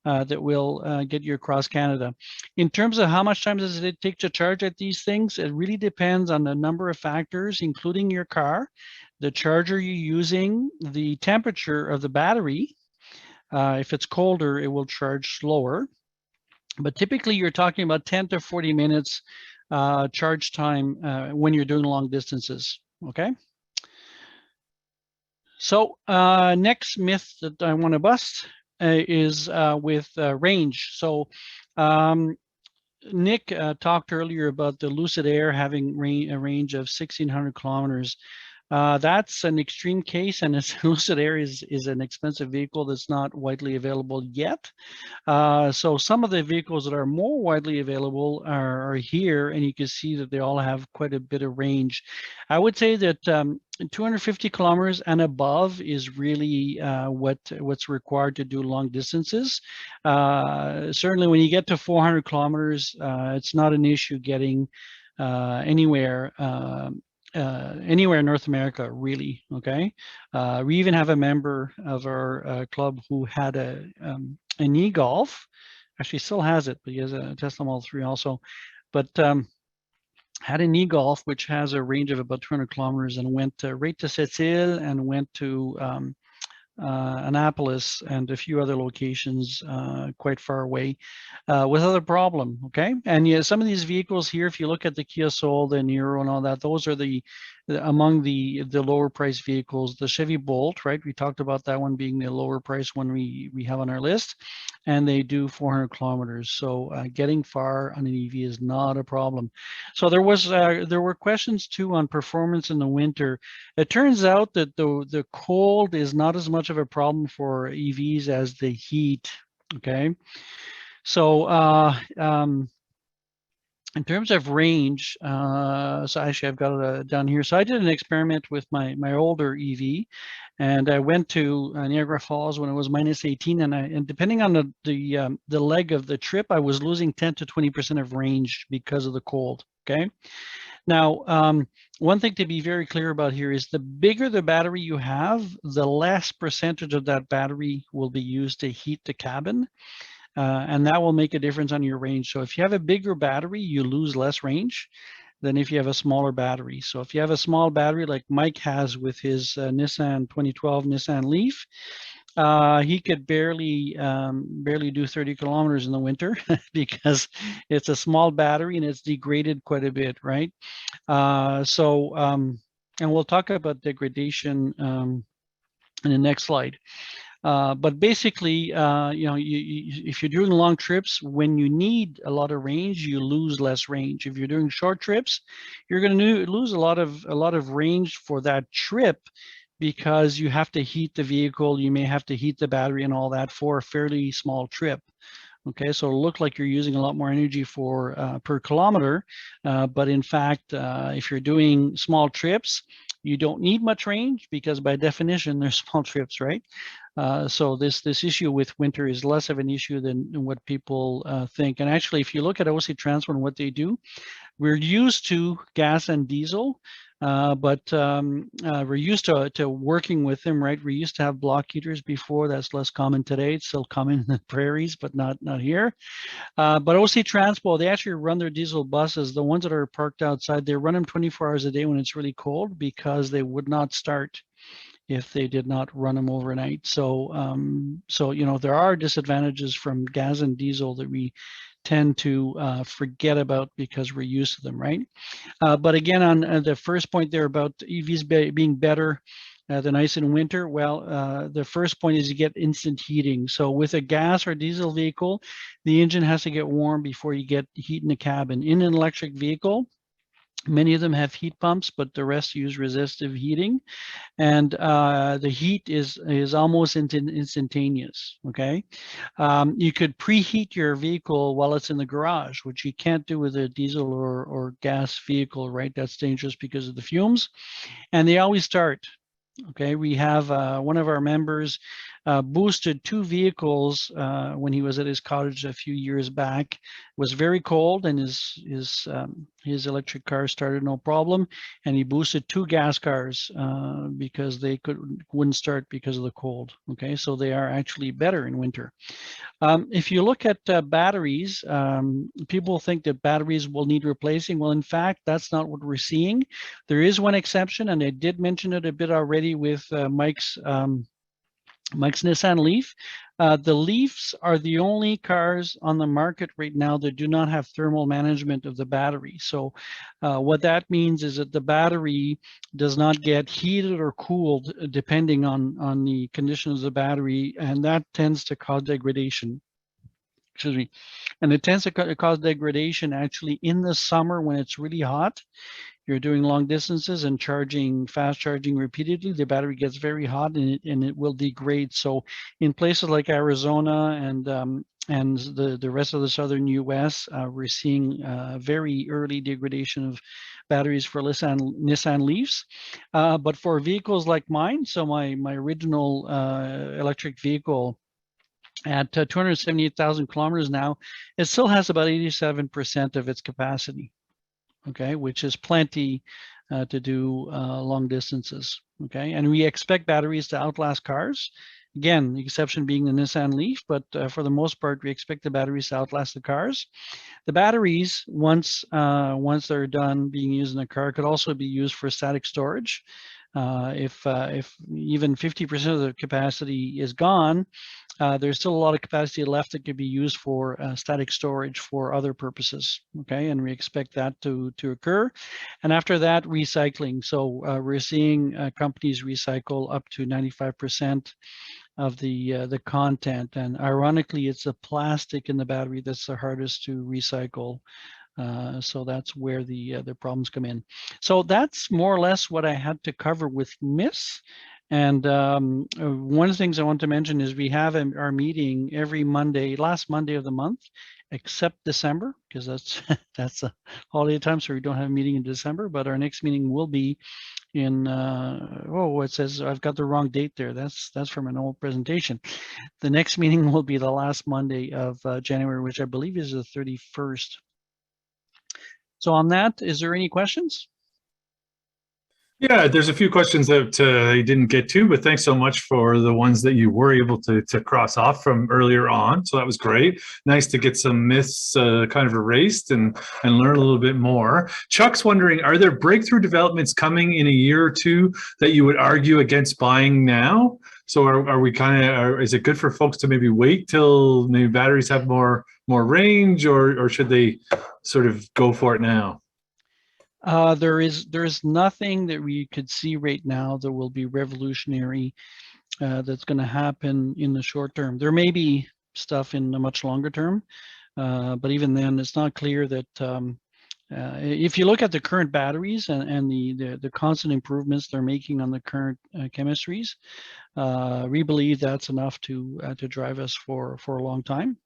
that will get you across Canada. In terms of how much time does it take to charge at these things, it really depends on a number of factors, including your car, the charger you're using, the temperature of the battery. If it's colder, it will charge slower. But typically, you're talking about 10 to 40 minutes charge time when you're doing long distances, okay? So next myth that I want to bust is with range. So Nick talked earlier about the Lucid Air having a range of 1,600 kilometers. That's an extreme case, and Lucid Air is an expensive vehicle that's not widely available yet. So some of the vehicles that are more widely available are here, and you can see that they all have quite a bit of range. I would say that 250 kilometers and above is really what's required to do long distances. Certainly when you get to 400 kilometers, it's not an issue getting anywhere in North America, really. Okay, we even have a member of our club who had an e-Golf, actually still has it, but he has a Tesla Model 3 also, but had an e-Golf which has a range of about 200 kilometers and went right to Sept-Îles and went to Annapolis and a few other locations quite far away without a problem. Okay, and yeah, some of these vehicles here, if you look at the Kia Soul, the Niro, and all that, those are among the lower price vehicles. The Chevy Volt, right? We talked about that one being the lower price one we have on our list, and they do 400 kilometers. So getting far on an EV is not a problem. So there were questions too on performance in the winter. It turns out that the cold is not as much of a problem for EVs as the heat. Okay, so in terms of range, so actually I've got it down here. So I did an experiment with my older EV, and I went to Niagara Falls when it was -18, and depending on the leg of the trip, I was losing 10 to 20% of range because of the cold. Okay. Now, one thing to be very clear about here is the bigger the battery you have, the less percentage of that battery will be used to heat the cabin. And that will make a difference on your range. So if you have a bigger battery, you lose less range than if you have a smaller battery. So if you have a small battery like Mike has with his 2012 Nissan Leaf, he could barely do 30 kilometers in the winter because it's a small battery and it's degraded quite a bit, right? And we'll talk about degradation in the next slide. But basically, if you're doing long trips, when you need a lot of range, you lose less range. If you're doing short trips, you're going to lose a lot of range for that trip because you have to heat the vehicle. You may have to heat the battery and all that for a fairly small trip. Okay, so it'll look like you're using a lot more energy for per kilometer, but in fact, if you're doing small trips, you don't need much range because by definition they're small trips, right? So this issue with winter is less of an issue than what people think. And actually, if you look at OC Transport and what they do, we're used to gas and diesel, but we're used to working with them, right? We used to have block heaters before. That's less common today. It's still common in the prairies, but not here. But OC Transport, they actually run their diesel buses, the ones that are parked outside, they run them 24 hours a day when it's really cold because they would not start if they did not run them overnight. So, you know, there are disadvantages from gas and diesel that we tend to forget about because we're used to them, right? But again, on the first point there about EVs being better than ice in winter, well, the first point is you get instant heating. So with a gas or diesel vehicle, the engine has to get warm before you get heat in the cabin. In an electric vehicle, many of them have heat pumps, but the rest use resistive heating, and the heat is almost instantaneous. Okay, you could preheat your vehicle while it's in the garage, which you can't do with a diesel or gas vehicle, right? That's dangerous because of the fumes, and they always start. Okay, we have one of our members boosted 2 vehicles when he was at his cottage a few years back. It was very cold, and his electric car started no problem, and he boosted 2 gas cars because they wouldn't start because of the cold. Okay, so they are actually better in winter. If you look at batteries, people think that batteries will need replacing. Well, in fact, that's not what we're seeing. There is one exception, and I did mention it a bit already with Mike's Nissan Leaf. The Leafs are the only cars on the market right now that do not have thermal management of the battery. So what that means is that the battery does not get heated or cooled depending on the condition of the battery, and that tends to cause degradation. Excuse me. And it tends to cause degradation actually in the summer when it's really hot. You're doing long distances and fast charging repeatedly, the battery gets very hot and it will degrade. So in places like Arizona and the rest of the southern US, we're seeing very early degradation of batteries for Nissan Leafs. But for vehicles like mine, so my original electric vehicle, at 278,000 kilometers now, it still has about 87% of its capacity. Okay, which is plenty to do long distances. Okay, and we expect batteries to outlast cars. Again, the exception being the Nissan Leaf, but for the most part, we expect the batteries to outlast the cars. The batteries, once they're done being used in a car, could also be used for static storage. If even 50% of the capacity is gone, there's still a lot of capacity left that could be used for static storage for other purposes. Okay, and we expect that to occur. And after that, recycling. So we're seeing companies recycle up to 95% of the content. And ironically, it's the plastic in the battery that's the hardest to recycle. So that's where the problems come in. So that's more or less what I had to cover with MISS. And one of the things I want to mention is we have our meeting every Monday, last Monday of the month, except December, because that's a holiday time, so we don't have a meeting in December. But our next meeting will be in it says I've got the wrong date there. That's from an old presentation. The next meeting will be the last Monday of January, which I believe is the 31st. So on that, is there any questions? Yeah, there's a few questions that you didn't get to, but thanks so much for the ones that you were able to cross off from earlier on. So that was great. Nice to get some myths kind of erased and learn a little bit more. Chuck's wondering, are there breakthrough developments coming in a year or two that you would argue against buying now? So are we is it good for folks to maybe wait till maybe batteries have more range, or should they sort of go for it now? There is nothing that we could see right now that will be revolutionary that's going to happen in the short term. There may be stuff in the much longer term, but even then, it's not clear that if you look at the current batteries and the constant improvements they're making on the current chemistries, we believe that's enough to drive us for a long time.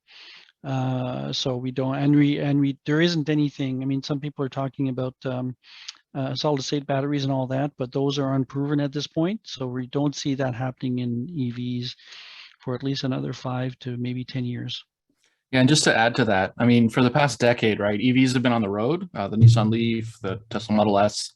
So we don't, and we there isn't anything. I mean, some people are talking about solid state batteries and all that, but those are unproven at this point. So we don't see that happening in EVs for at least another 5 to maybe 10 years. Yeah, and just to add to that, I mean, for the past decade, right, EVs have been on the road, the Nissan Leaf, the Tesla Model S,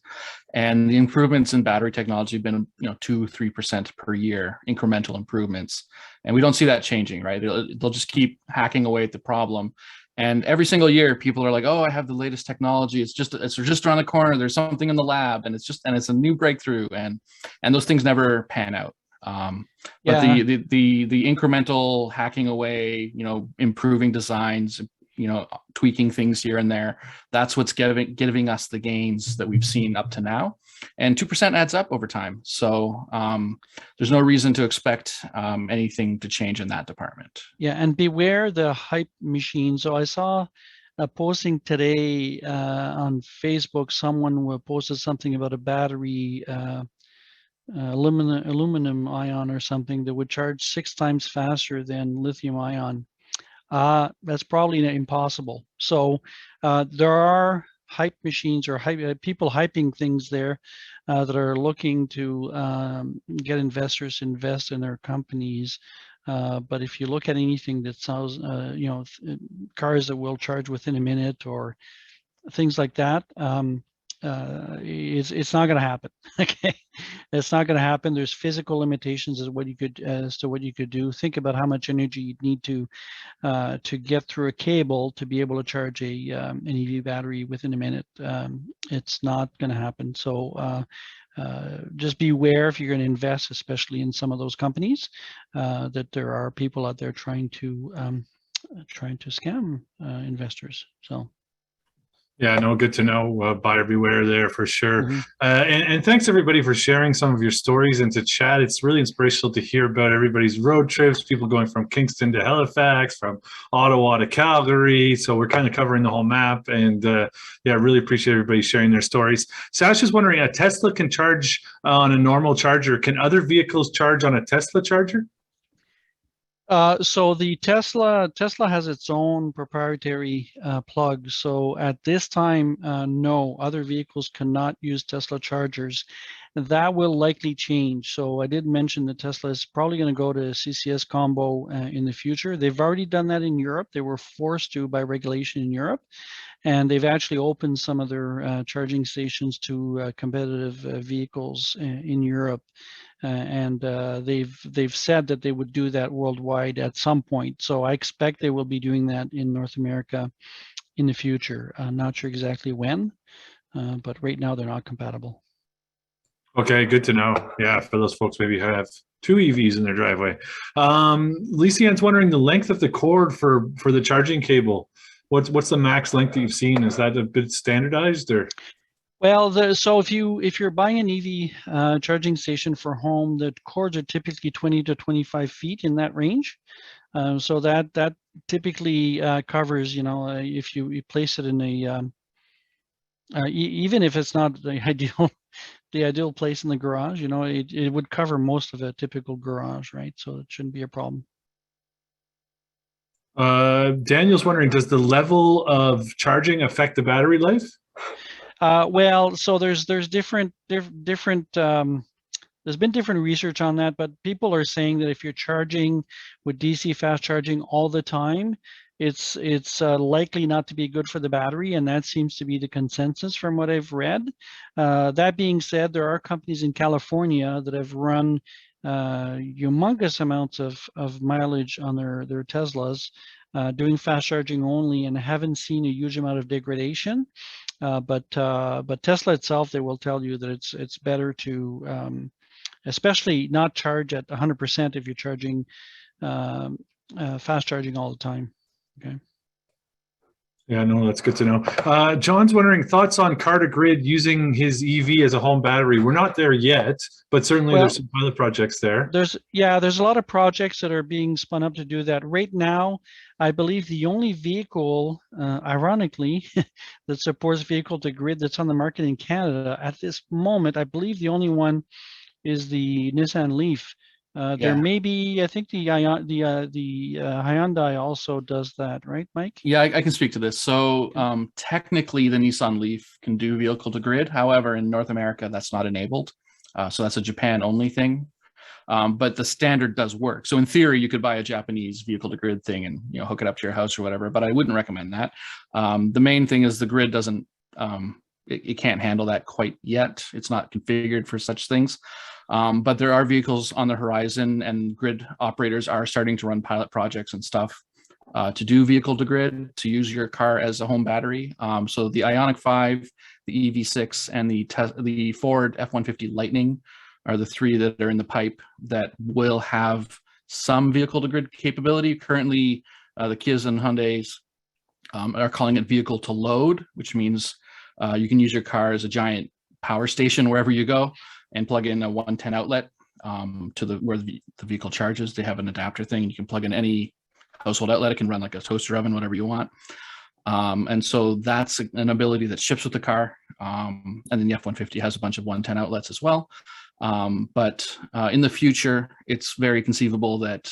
and the improvements in battery technology have been, 2-3% per year, incremental improvements. And we don't see that changing, right? They'll just keep hacking away at the problem. And every single year, people are like, "Oh, I have the latest technology. It's just around the corner. There's something in the lab, and it's a new breakthrough." And those things never pan out. But the incremental hacking away, improving designs, tweaking things here and there, that's what's giving us the gains that we've seen up to now. And 2% adds up over time. So there's no reason to expect anything to change in that department. Yeah, and beware the hype machine. So I saw a posting today on Facebook. Someone posted something about a battery, aluminum ion or something that would charge 6 times faster than lithium ion. That's probably impossible. So there are hype machines or people hyping things there that are looking to get investors to invest in their companies. But if you look at anything that sells, cars that will charge within a minute or things like that, it's not going to happen. Okay, it's not going to happen. There's physical limitations as to what you could do. Think about how much energy you'd need to get through a cable to be able to charge an EV battery within a minute. It's not going to happen. So just beware if you're going to invest, especially in some of those companies, that there are people out there trying to scam investors. So. Yeah, no, good to know. Buyer beware there for sure. Mm-hmm. And thanks everybody for sharing some of your stories into chat. It's really inspirational to hear about everybody's road trips, people going from Kingston to Halifax, from Ottawa to Calgary. So we're kind of covering the whole map. And yeah, really appreciate everybody sharing their stories. Sash is wondering, a Tesla can charge on a normal charger. Can other vehicles charge on a Tesla charger? So the Tesla has its own proprietary plug. So at this time, no, other vehicles cannot use Tesla chargers. That will likely change. So I did mention that Tesla is probably going to go to CCS combo in the future. They've already done that in Europe. They were forced to by regulation in Europe. And they've actually opened some of their charging stations to competitive vehicles in Europe. And they've said that they would do that worldwide at some point. So I expect they will be doing that in North America in the future. I'm not sure exactly when, but right now they're not compatible. Okay, good to know. Yeah, for those folks maybe who have 2 EVs in their driveway. Lysian's wondering the length of the cord for the charging cable. What's the max length that you've seen? Is that a bit standardized or? Well, so if you're buying an EV charging station for home, the cords are typically 20 to 25 feet in that range. So that typically covers, if you place it in a even if it's not the ideal place in the garage, it would cover most of a typical garage, right? So it shouldn't be a problem. Daniel's wondering, does the level of charging affect the battery life? Well, so there's different there's been different research on that, but people are saying that if you're charging with DC fast charging all the time, it's likely not to be good for the battery, and that seems to be the consensus from what I've read. That being said, there are companies in California that have run humongous amounts of mileage on their Teslas, doing fast charging only, and haven't seen a huge amount of degradation. But Tesla itself, they will tell you that it's better to, especially not charge at 100% if you're charging fast charging all the time. Okay. Yeah, no, that's good to know. John's wondering thoughts on car to grid using his EV as a home battery. We're not there yet, but certainly there's some pilot projects there. There's a lot of projects that are being spun up to do that. Right now, I believe the only vehicle, ironically, that supports vehicle to grid that's on the market in Canada at this moment, I believe the only one is the Nissan Leaf. There may be, I think the Hyundai also does that, right, Mike? Yeah, I can speak to this. So technically, the Nissan Leaf can do vehicle to grid. However, in North America, that's not enabled. So that's a Japan only thing. But the standard does work. So in theory, you could buy a Japanese vehicle to grid thing and hook it up to your house or whatever. But I wouldn't recommend that. The main thing is the grid doesn't. It can't handle that quite yet. It's not configured for such things. But there are vehicles on the horizon, and grid operators are starting to run pilot projects and stuff to do vehicle to grid, to use your car as a home battery. So the Ioniq 5, the EV6, and the Ford F-150 Lightning are the three that are in the pipe that will have some vehicle to grid capability. Currently, the Kias and Hyundais are calling it vehicle to load, which means you can use your car as a giant power station wherever you go and plug in a 110 outlet to where the vehicle charges. They have an adapter thing. You can plug in any household outlet. It can run like a toaster oven, whatever you want. And so that's an ability that ships with the car. And then the F-150 has a bunch of 110 outlets as well. But in the future, it's very conceivable that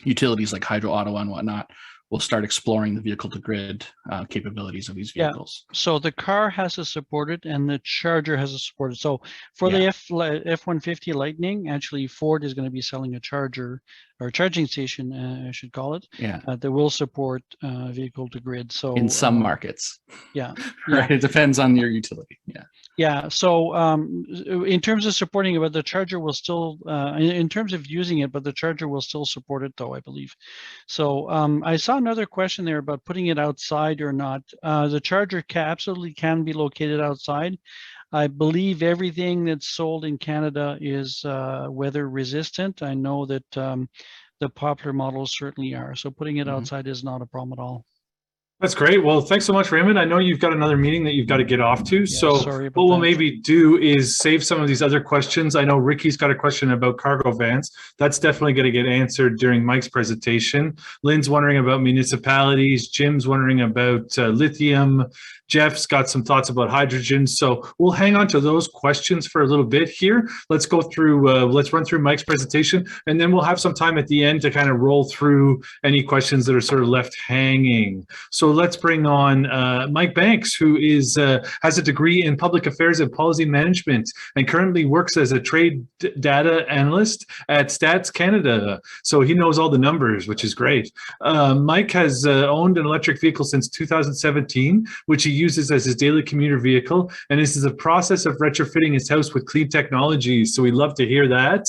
utilities like Hydro Ottawa and whatnot will start exploring the vehicle to grid capabilities of these vehicles. Yeah. So the car has to support it, and the charger has to support it. So for the F-150 Lightning, actually Ford is going to be selling a charger or a charging station, I should call it. Yeah. That will support vehicle to grid. So in some markets. Yeah. Right. It depends on your utility. Yeah. Yeah. So in terms of supporting it, but the charger will still, in terms of using it, but the charger will still support it, though, I believe. So I saw another question there about putting it outside or not. The charger absolutely can be located outside. I believe everything that's sold in Canada is weather resistant. I know that the popular models certainly are. So putting it outside is not a problem at all. That's great. Well, thanks so much, Raymond. I know you've got another meeting that you've got to get off to. So what we'll maybe do is save some of these other questions. I know Ricky's got a question about cargo vans. That's definitely going to get answered during Mike's presentation. Lynn's wondering about municipalities. Jim's wondering about lithium. Jeff's got some thoughts about hydrogen. So we'll hang on to those questions for a little bit here. Let's go through, let's run through Mike's presentation, and then we'll have some time at the end to kind of roll through any questions that are sort of left hanging. So let's bring on Mike Banks, who is has a degree in public affairs and policy management and currently works as a trade data analyst at Stats Canada. So he knows all the numbers, which is great. Mike has owned an electric vehicle since 2017, which he uses as his daily commuter vehicle, and this is a process of retrofitting his house with clean technologies. So we love to hear that,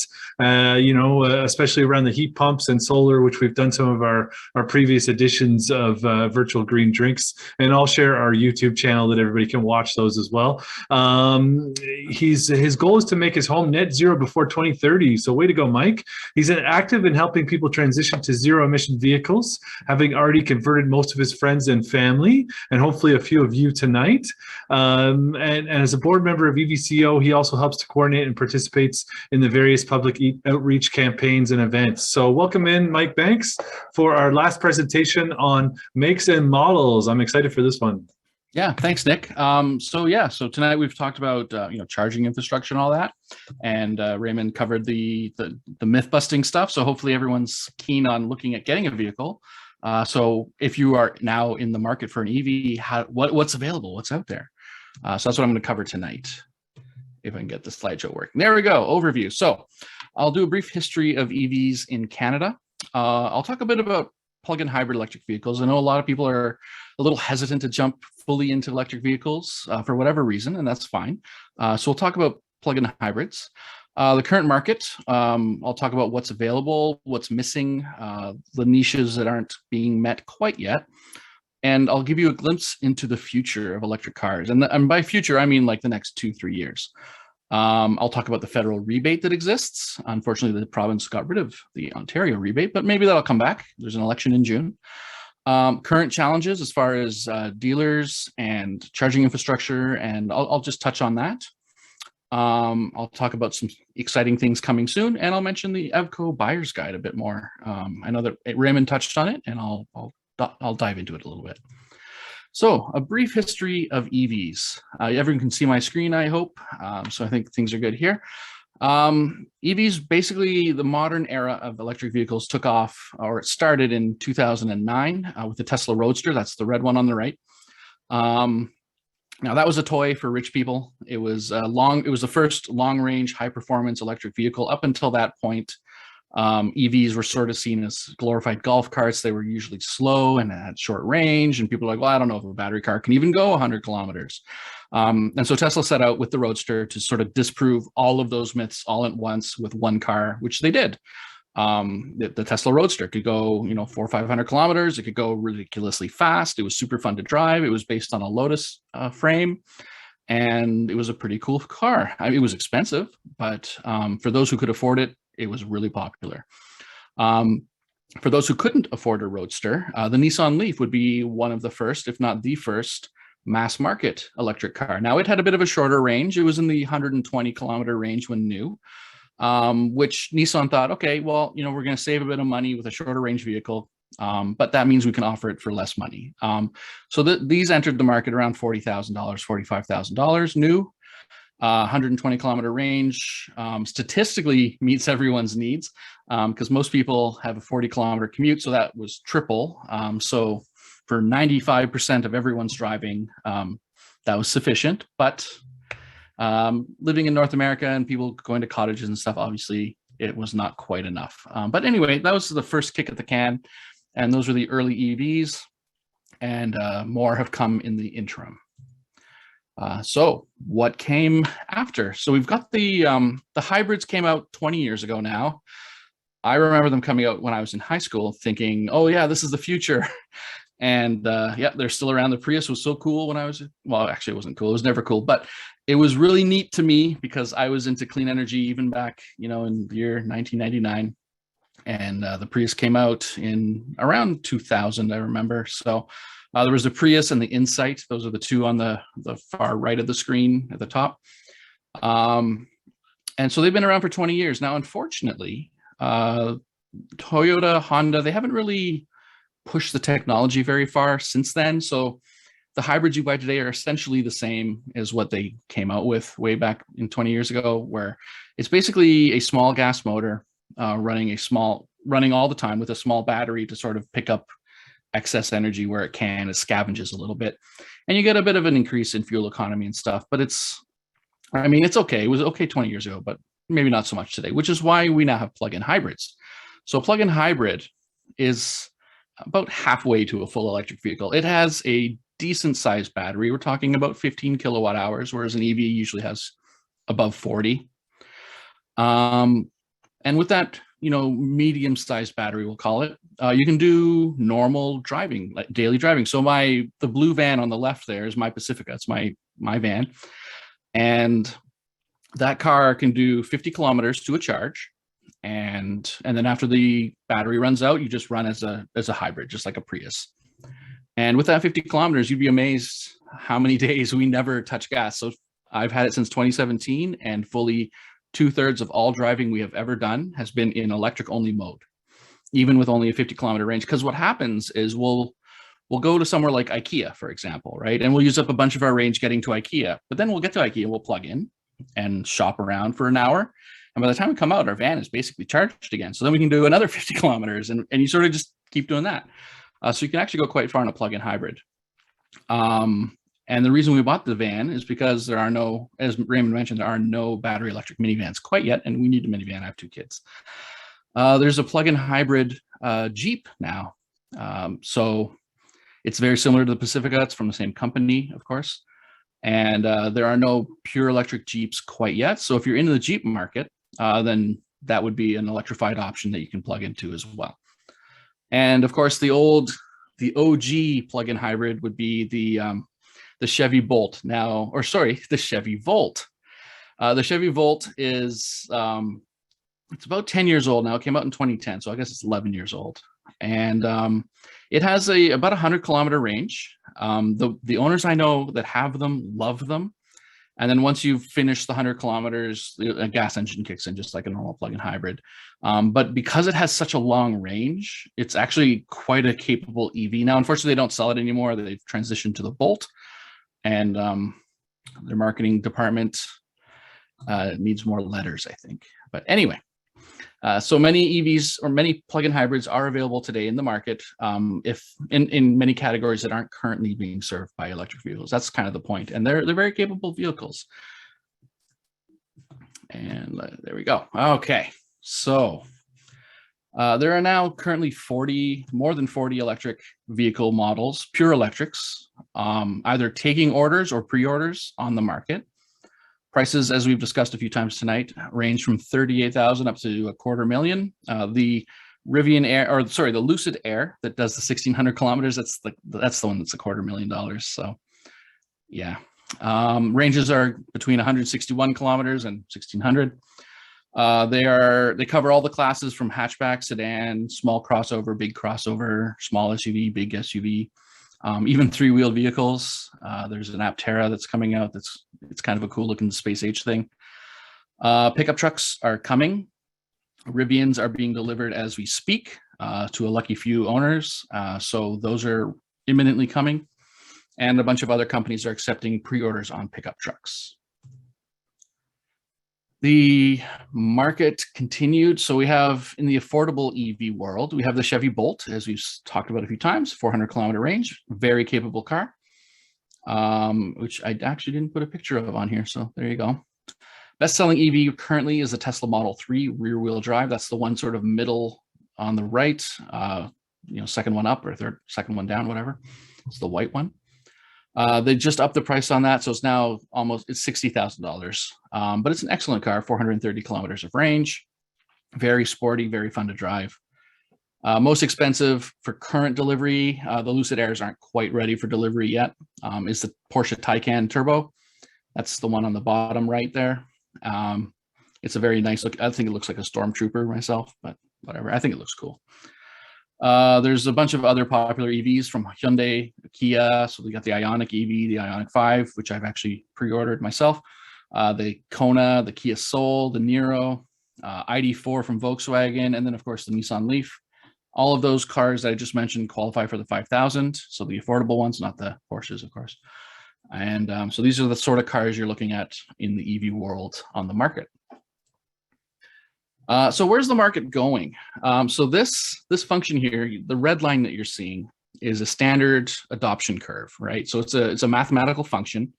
especially around the heat pumps and solar, which we've done some of our previous editions of Virtual Green Drinks, and I'll share our YouTube channel that everybody can watch those as well. His goal is to make his home net zero before 2030. So way to go, Mike. He's active in helping people transition to zero emission vehicles, having already converted most of his friends and family, and hopefully a few of you tonight. And as a board member of EVCO, he also helps to coordinate and participates in the various public outreach campaigns and events. So welcome in Mike Banks for our last presentation on makes and models. I'm excited for this one. Yeah, thanks, Nick. So tonight we've talked about charging infrastructure and all that, and Raymond covered the myth busting stuff. So hopefully everyone's keen on looking at getting a vehicle. So if you are now in the market for an EV, what's available? What's out there? So that's what I'm going to cover tonight. If I can get the slideshow working. There we go. Overview. So I'll do a brief history of EVs in Canada. I'll talk a bit about plug-in hybrid electric vehicles. I know a lot of people are a little hesitant to jump fully into electric vehicles for whatever reason, and that's fine. So we'll talk about plug-in hybrids. The current market, I'll talk about what's available, what's missing, the niches that aren't being met quite yet. And I'll give you a glimpse into the future of electric cars. And by future, I mean like the next 2-3 years. I'll talk about the federal rebate that exists. Unfortunately, the province got rid of the Ontario rebate, but maybe that'll come back. There's an election in June. Current challenges as far as dealers and charging infrastructure, and I'll just touch on that. I'll talk about some exciting things coming soon, and I'll mention the EVCO Buyer's Guide a bit more. I know that Raymond touched on it, and I'll dive into it a little bit. So a brief history of EVs. Everyone can see my screen, I hope. So I think things are good here. EVs, basically the modern era of electric vehicles took off, or it started in 2009 with the Tesla Roadster. That's the red one on the right. Now that was a toy for rich people. It was it was the first long-range, high-performance electric vehicle. Up until that point, EVs were sort of seen as glorified golf carts. They were usually slow and had short range, and people were like, well, I don't know if a battery car can even go 100 kilometers. And so Tesla set out with the Roadster to sort of disprove all of those myths all at once with one car, which they did. The Tesla Roadster could go, 400 or 500 kilometers. It could go ridiculously fast. It was super fun to drive. It was based on a Lotus frame, and it was a pretty cool car. I mean, it was expensive, but for those who could afford it, it was really popular. For those who couldn't afford a Roadster, the Nissan Leaf would be one of the first, if not the first, mass market electric car. Now, it had a bit of a shorter range. It was in the 120 kilometer range when new. Which Nissan thought, okay, well, we're going to save a bit of money with a shorter range vehicle, but that means we can offer it for less money. So these entered the market around $40,000, $45,000 new, 120 kilometer range, statistically meets everyone's needs because most people have a 40 kilometer commute. So that was triple. So for 95% of everyone's driving, that was sufficient, but living in North America and people going to cottages and stuff, obviously it was not quite enough. But anyway, that was the first kick at the can, and those were the early EVs, and more have come in the interim. So what came after? So we've got the hybrids came out 20 years ago now. I remember them coming out when I was in high school thinking, oh yeah, this is the future. And yeah, they're still around. The Prius was so cool when I was, well, actually it wasn't cool. It was never cool, but it was really neat to me because I was into clean energy even back, in the year 1999. And the Prius came out in around 2000, I remember. So there was the Prius and the Insight. Those are the two on the far right of the screen at the top. And so they've been around for 20 years. Now, unfortunately, Toyota, Honda, they haven't really pushed the technology very far since then. So the hybrids you buy today are essentially the same as what they came out with way back in 20 years ago, where it's basically a small gas motor running all the time with a small battery to sort of pick up excess energy where it can. It scavenges a little bit, and you get a bit of an increase in fuel economy and stuff. But it's okay. It was okay 20 years ago, but maybe not so much today, which is why we now have plug-in hybrids. So a plug-in hybrid is about halfway to a full electric vehicle. It has a decent sized battery. We're talking about 15 kilowatt hours, whereas an EV usually has above 40. And with that, medium sized battery, we'll call it, you can do normal driving, like daily driving. So the blue van on the left there is my Pacifica. It's my van. And that car can do 50 kilometers to a charge. And then after the battery runs out, you just run as a hybrid, just like a Prius. And with that 50 kilometers, you'd be amazed how many days we never touch gas. So I've had it since 2017, and fully 2/3 of all driving we have ever done has been in electric only mode, even with only a 50 kilometer range. Because what happens is we'll go to somewhere like IKEA, for example, right? And we'll use up a bunch of our range getting to IKEA, but then we'll get to IKEA, we'll plug in and shop around for an hour. And by the time we come out, our van is basically charged again. So then we can do another 50 kilometers, and you sort of just keep doing that. So you can actually go quite far in a plug-in hybrid. And the reason we bought the van is because there are no, as Raymond mentioned, there are no battery electric minivans quite yet, and we need a minivan. I have 2 kids. There's a plug-in hybrid Jeep now. So it's very similar to the Pacifica. It's from the same company, of course. And there are no pure electric Jeeps quite yet. So if you're into the Jeep market, then that would be an electrified option that you can plug into as well. And of course, the OG plug-in hybrid would be the Chevy Volt now, or sorry, the Chevy Volt. The Chevy Volt is, it's about 10 years old now. It came out in 2010, so I guess it's 11 years old. And it has about 100 kilometer range. The owners I know that have them love them. And then once you've finished the 100 kilometers, a gas engine kicks in just like a normal plug-in hybrid. But because it has such a long range, it's actually quite a capable EV. Now, unfortunately, they don't sell it anymore. They've transitioned to the Bolt. And their marketing department It needs more letters, I think. But anyway, so many EVs or many plug-in hybrids are available today in the market, if in many categories that aren't currently being served by electric vehicles. That's kind of the point, and they're very capable vehicles. And there we go. Okay, so there are now currently more than 40 electric vehicle models, pure electrics, either taking orders or pre-orders on the market. Prices, as we've discussed a few times tonight, range from $38,000 up to $250,000. The Rivian Air, or sorry, the Lucid Air that does the 1,600 kilometers, that's the one that's $250,000. So, yeah. Ranges are between 161 kilometers and 1,600. They cover all the classes from hatchback, sedan, small crossover, big crossover, small SUV, big SUV, even three-wheeled vehicles. There's an Aptera that's coming out. It's kind of a cool looking space age thing. Pickup trucks are coming. Rivians are being delivered as we speak to a lucky few owners. So those are imminently coming. And a bunch of other companies are accepting pre-orders on pickup trucks. The market continued. So we have, in the affordable EV world, we have the Chevy Volt, as we've talked about a few times, 400-kilometer range, very capable car, which I actually didn't put a picture of on here. So there you go. Best-selling EV currently is the Tesla Model 3 rear-wheel drive. That's the one sort of middle on the right, second one up or second one down, whatever. It's the white one. They just upped the price on that, so it's now it's $60,000. But it's an excellent car, 430 kilometers of range, very sporty, very fun to drive. Most expensive for current delivery, the Lucid Airs aren't quite ready for delivery yet, is the Porsche Tycan Turbo. That's the one on the bottom right there. It's a very nice look. I think it looks like a Stormtrooper myself, but whatever. I think it looks cool. There's a bunch of other popular EVs from Hyundai, Kia. So we got the Ioniq EV, the Ioniq 5, which I've actually pre-ordered myself. The Kona, the Kia Soul, the Niro, ID4 from Volkswagen, and then of course the Nissan Leaf. All of those cars that I just mentioned qualify for the 5,000. So the affordable ones, not the Porsches, of course. And so these are the sort of cars you're looking at in the EV world on the market. So where's the market going? So this function here, the red line that you're seeing, is a standard adoption curve, right? So it's a mathematical function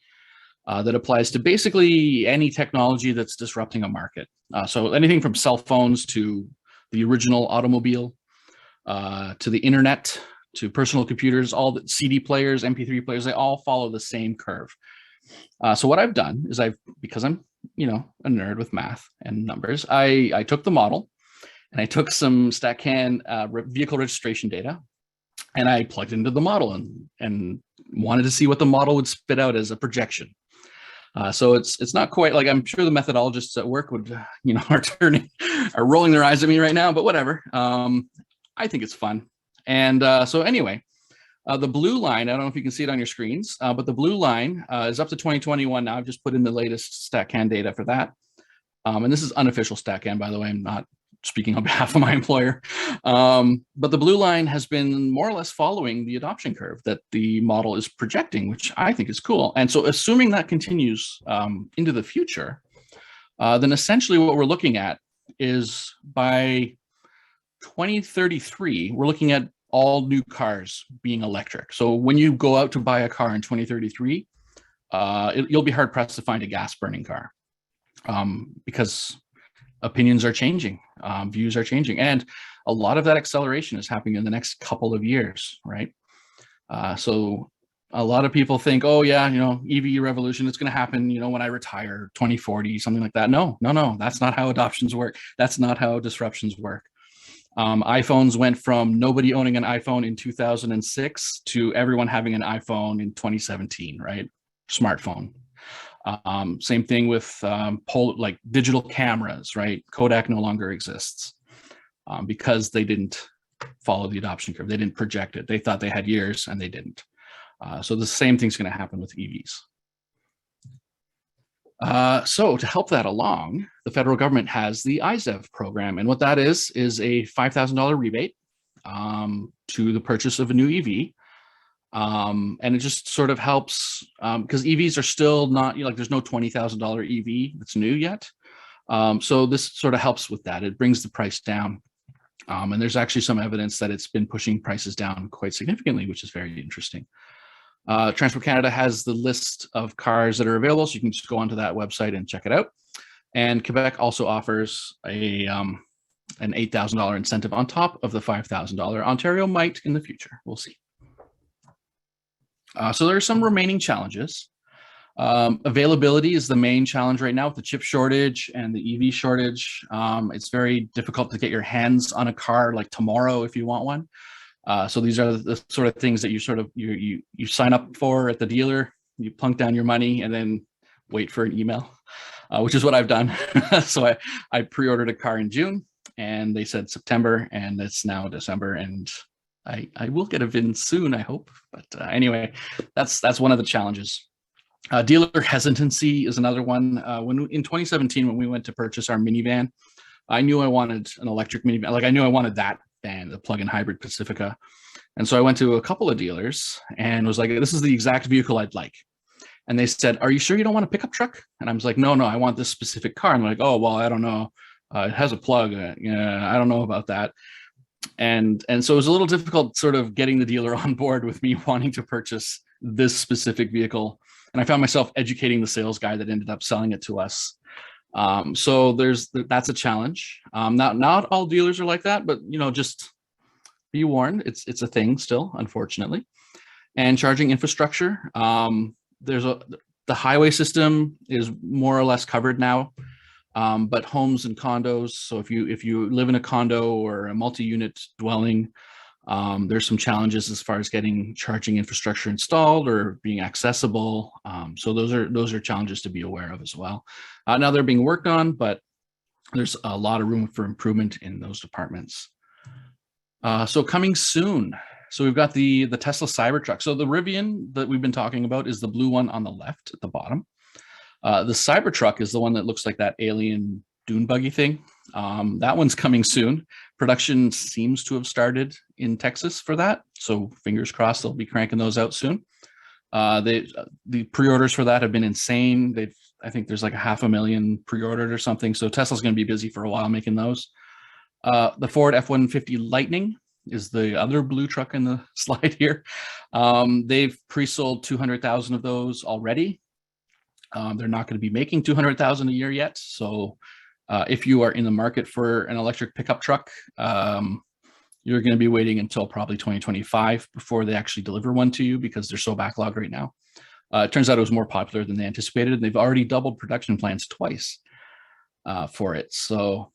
that applies to basically any technology that's disrupting a market. So anything from cell phones to the original automobile, to the internet, to personal computers, all the CD players, MP3 players, they all follow the same curve. So what I've done is because I'm a nerd with math and numbers, I took the model and I took some StatCan vehicle registration data and I plugged into the model and wanted to see what the model would spit out as a projection. So it's not quite like, I'm sure the methodologists at work would, are rolling their eyes at me right now, but whatever. I think it's fun. And so anyway, the blue line, I don't know if you can see it on your screens, but the blue line is up to 2021 now. I've just put in the latest StatCan data for that. And this is unofficial StatCan, by the way. I'm not speaking on behalf of my employer. But the blue line has been more or less following the adoption curve that the model is projecting, which I think is cool. And so assuming that continues into the future, then essentially what we're looking at is by 2033, we're looking at all new cars being electric. So when you go out to buy a car in 2033, you'll be hard pressed to find a gas burning car because opinions are changing, views are changing. And a lot of that acceleration is happening in the next couple of years, right? So a lot of people think, oh yeah, EV revolution, it's going to happen, when I retire, 2040, something like that. No, that's not how adoptions work. That's not how disruptions work. iPhones went from nobody owning an iPhone in 2006 to everyone having an iPhone in 2017, right? Smartphone. Same thing with like digital cameras, right? Kodak no longer exists because they didn't follow the adoption curve. They didn't project it. They thought they had years and they didn't. So the same thing's going to happen with EVs. So to help that along, the federal government has the Isev program. And what that is a $5,000 rebate to the purchase of a new EV. And it just sort of helps because EVs are still not, like there's no $20,000 EV that's new yet. So this sort of helps with that. It brings the price down. And there's actually some evidence that it's been pushing prices down quite significantly, which is very interesting. Transport Canada has the list of cars that are available, so you can just go onto that website and check it out. And Quebec also offers an $8,000 incentive on top of the $5,000. Ontario might in the future. We'll see. So there are some remaining challenges. Availability is the main challenge right now with the chip shortage and the EV shortage. It's very difficult to get your hands on a car like tomorrow if you want one. So these are the sort of things that you sign up for at the dealer, you plunk down your money and then wait for an email, which is what I've done. So I pre-ordered a car in June and they said September and it's now December, and I will get a VIN soon, I hope. But anyway, that's one of the challenges. Dealer hesitancy is another one. In 2017, when we went to purchase our minivan, I knew I wanted an electric minivan. Like I knew I wanted that van, the plug-in hybrid Pacifica. And so I went to a couple of dealers and was like, this is the exact vehicle I'd like. And they said, are you sure you don't want a pickup truck? And I was like, no, I want this specific car. And they're like, oh, well, I don't know. It has a plug. I don't know about that. And so it was a little difficult sort of getting the dealer on board with me wanting to purchase this specific vehicle. And I found myself educating the sales guy that ended up selling it to us. So that's a challenge. Not all dealers are like that, but just be warned, it's a thing still, unfortunately. And charging infrastructure. The highway system is more or less covered now, but homes and condos. So if you live in a condo or a multi-unit dwelling, there's some challenges as far as getting charging infrastructure installed or being accessible. So those are challenges to be aware of as well. Now they're being worked on, but there's a lot of room for improvement in those departments. So coming soon. So we've got the Tesla Cybertruck. So the Rivian that we've been talking about is the blue one on the left at the bottom. The Cybertruck is the one that looks like that alien dune buggy thing. That one's coming soon. Production seems to have started in Texas for that. So fingers crossed they'll be cranking those out soon. The pre-orders for that have been insane. I think there's like 500,000 pre-ordered or something. So Tesla's going to be busy for a while making those. The Ford F-150 Lightning is the other blue truck in the slide here. They've pre-sold 200,000 of those already. They're not going to be making 200,000 a year yet. So if you are in the market for an electric pickup truck, you're going to be waiting until probably 2025 before they actually deliver one to you because they're so backlogged right now. It turns out it was more popular than they anticipated, and they've already doubled production plans twice for it. So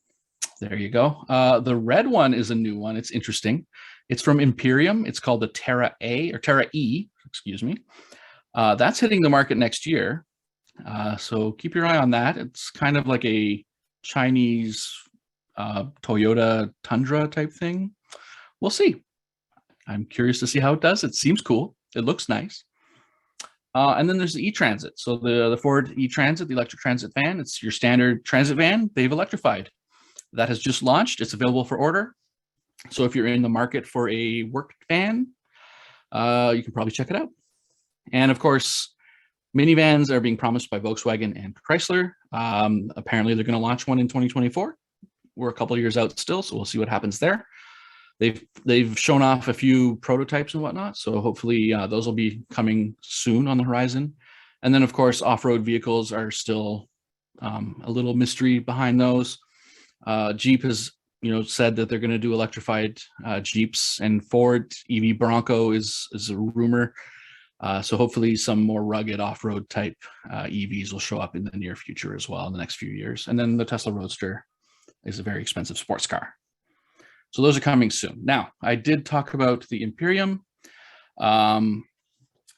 there you go. The red one is a new one. It's interesting. It's from Imperium. It's called the Terra E, excuse me. That's hitting the market next year. So keep your eye on that. It's kind of like a Chinese Toyota Tundra type thing. We'll see. I'm curious to see how it does. It seems cool. It looks nice. And then there's the E-Transit. So the Ford E-Transit, the electric transit van, it's your standard transit van. They've electrified. That has just launched. It's available for order. So if you're in the market for a work van, you can probably check it out. And of course, minivans are being promised by Volkswagen and Chrysler. Apparently, they're going to launch one in 2024. We're a couple of years out still, so we'll see what happens there. They've shown off a few prototypes and whatnot, so hopefully those will be coming soon on the horizon. And then, of course, off-road vehicles are still a little mystery behind those. Jeep has said that they're going to do electrified Jeeps, and Ford EV Bronco is a rumor. So hopefully some more rugged off-road type EVs will show up in the near future as well in the next few years. And then the Tesla Roadster is a very expensive sports car. So those are coming soon. Now, I did talk about the Imperium. And